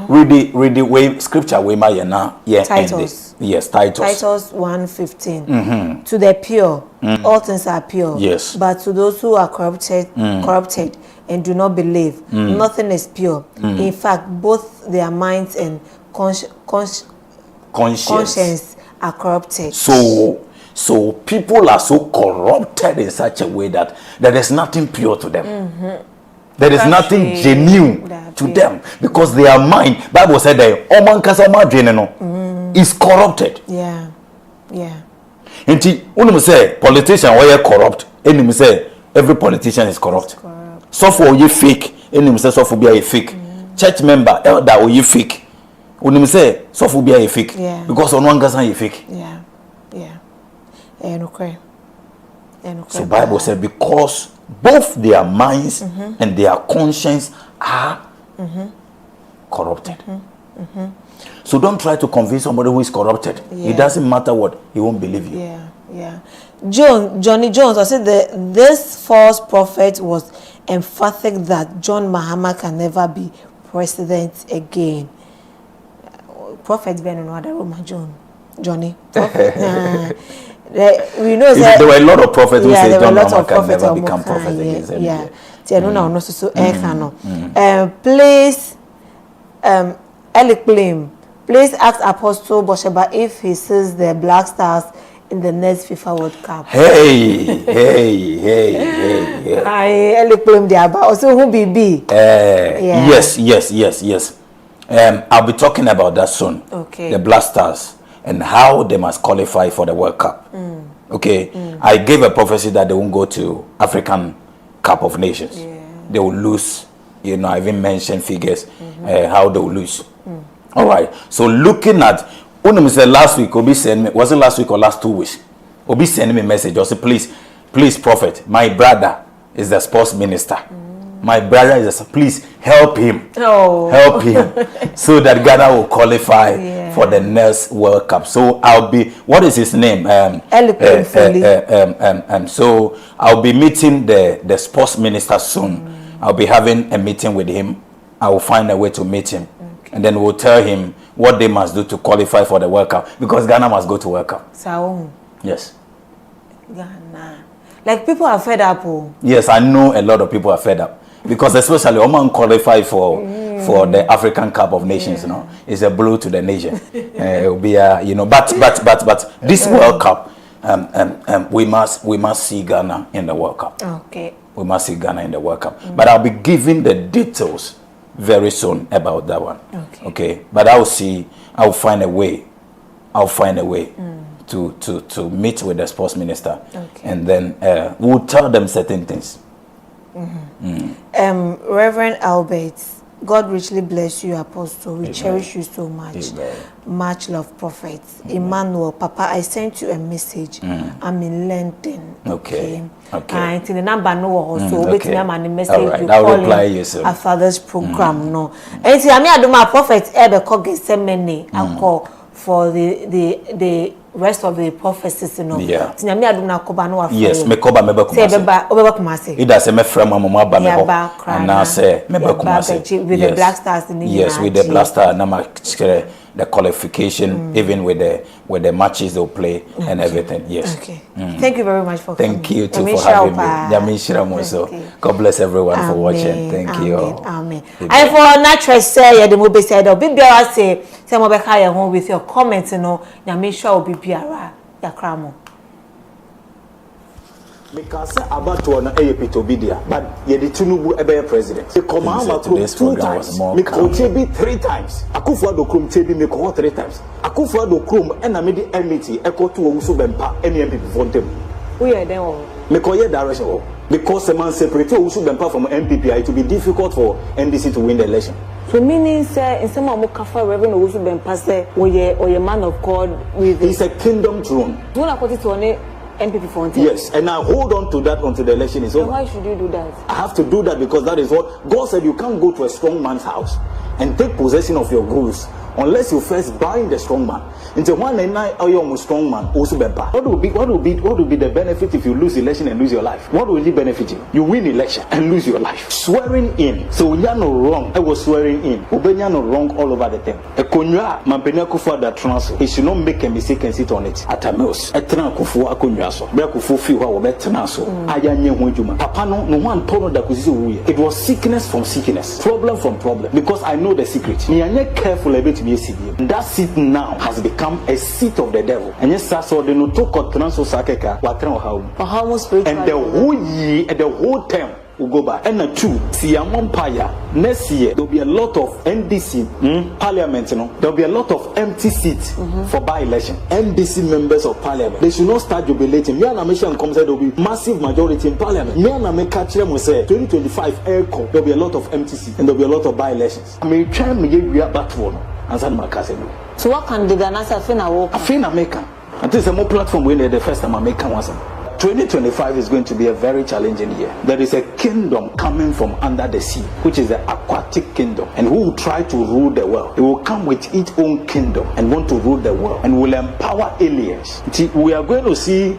Read the way scripture we may now Titus. Yes, Titus 1:15. To the pure, all things are pure. Yes. But to those who are corrupted and do not believe, nothing is pure. In fact, both their minds and conscience are corrupted. So people are so corrupted in such a way that there is nothing pure to them. There is nothing genuine to them because their mind, Bible said that Oman Kasama Jeneno is corrupted. Yeah. And when say politician why corrupt, enemy say every politician is corrupt. So for you fake, enemy say so for be a fake. Church member, elder or you fake. When say so for be a fake because on one Gaza you fake. Yeah. So Bible said because both their minds and their conscience are corrupted. So don't try to convince somebody who is corrupted. It doesn't matter what, he won't believe you. Johnny Jones, I said this false prophet was emphatic that John Mahama can never be president again. Prophet Ben and other Roman Johnny. We know that there were a lot of prophets who said John Mahama can never become prophet again. Please, Please ask Apostle Bohyeba if he sees the black stars in the next FIFA World Cup? Hey. I only claim the about. Also, who be? Yes. I'll be talking about that soon. Okay. The Black Stars and how they must qualify for the World Cup. Okay. I gave a prophecy that they won't go to African Cup of Nations. Yeah. They will lose. You know, I even mentioned figures how they will lose. All right. So looking at, said last week, Obi sent me, was it last week or last 2 weeks? Obi sent me a message. Also, please, prophet, my brother is the sports minister. My brother is please help him. Help him so that Ghana will qualify for the next World Cup. So I'll be, what is his name? So I'll be meeting the sports minister soon. I'll be having a meeting with him. I will find a way to meet him. And then we'll tell him what they must do to qualify for the World Cup. Because Ghana must go to World Cup. So, yes. Ghana. Like people are fed up. Yes, I know a lot of people are fed up. Because especially Oman qualify for the African Cup of Nations, you know, it's a blow to the nation. It will be a, you know, but this World Cup, we must see Ghana in the World Cup. Okay. We must see Ghana in the World Cup. But I'll be giving the details very soon about that one. Okay. But I'll find a way. To meet with the sports minister, and then we'll tell them certain things. Reverend Albert, God richly bless you, Apostle. We cherish you so much. Much love, Prophet. Emmanuel, Papa, I sent you a message. I'm in London. Okay. And the number no also wait me am the message right. you I'll call reply you soon. after this program no. And see I do my prophet ebe call Gethsemane I call for the rest of the prophecies no. Yeah. Tinyame adu na koba no afọ. Yes, me koba mebe kumase. Say obeba kumase. Ida say me frame mama ba me ho. And now say mebe kumase. With the Black Stars in the Yes, with the Black Stars na ma the qualification even with the matches they'll play and everything. Yes. Okay. Thank you very much for coming. Thank you too for having me. Yamishira Moso. God bless everyone for watching. Thank you. Amen. And for natural say the mobile side of Bibiara say mo be ka home with your comments no Yamishira obi biara ya kramo. Because about one Pitobidia, but ye the Tinubu ebe president. The command was 2 times. Me Tebi 3 times. Akufo do Krum Tebi me ko 3 times. Akufo do Krum and I made the MT echo to Usu Bempa any MP for them. We are then Me ko ye direction because the man separate Usu Bempa from MPP it will be difficult for NDC to win the election. So meaning say in some of Mukafa Reverend Usu Bempa say or ye man of God with it's a kingdom throne. Do not put it on MPP for yes, and I hold on to that until the election is over. Why should you do that? I have to do that because that is what God said. You can't go to a strong man's house and take possession of your goods unless you first bind the strong man. Into one and nine are strong man also be bad. What will be the benefit if you lose election and lose your life? What will it benefit you? You win election and lose your life. Swearing in. So when you're not wrong, I was swearing in. When you're not wrong all over the time. A konya mampenya kufu that transfer. He should not make a mistake and sit on it. At a mouse. A tran kufu akonya so. Be kufu fi wa be tran so. Ayanye ho adwuma. Papa no one told that kuzi. It was sickness from sickness. Problem from problem. Because I know the secret. Me anye careful about me CDM. That seat now has become a seat of the devil. And yes, so the no talk or transfer sakeka watran how spiritual. And the whole year and the whole term will go back. And the two, see Empire next year there'll be a lot of NDC parliament, you know. There'll be a lot of empty seats for by-election. NDC members of parliament. They should not start jubilating. Me and Amishan comes there will be massive majority in parliament. Me and Ameka will say 2025 airco there'll be a lot of empty seats and there'll be a lot of by-elections. I mean try me get back one. So what can the Ghana say na work? I feel American. And this is a more platform when the first time American was. 2025 is going to be a very challenging year. There is a kingdom coming from under the sea, which is the aquatic kingdom, and who will try to rule the world. It will come with its own kingdom and want to rule the world and will empower aliens. We are going to see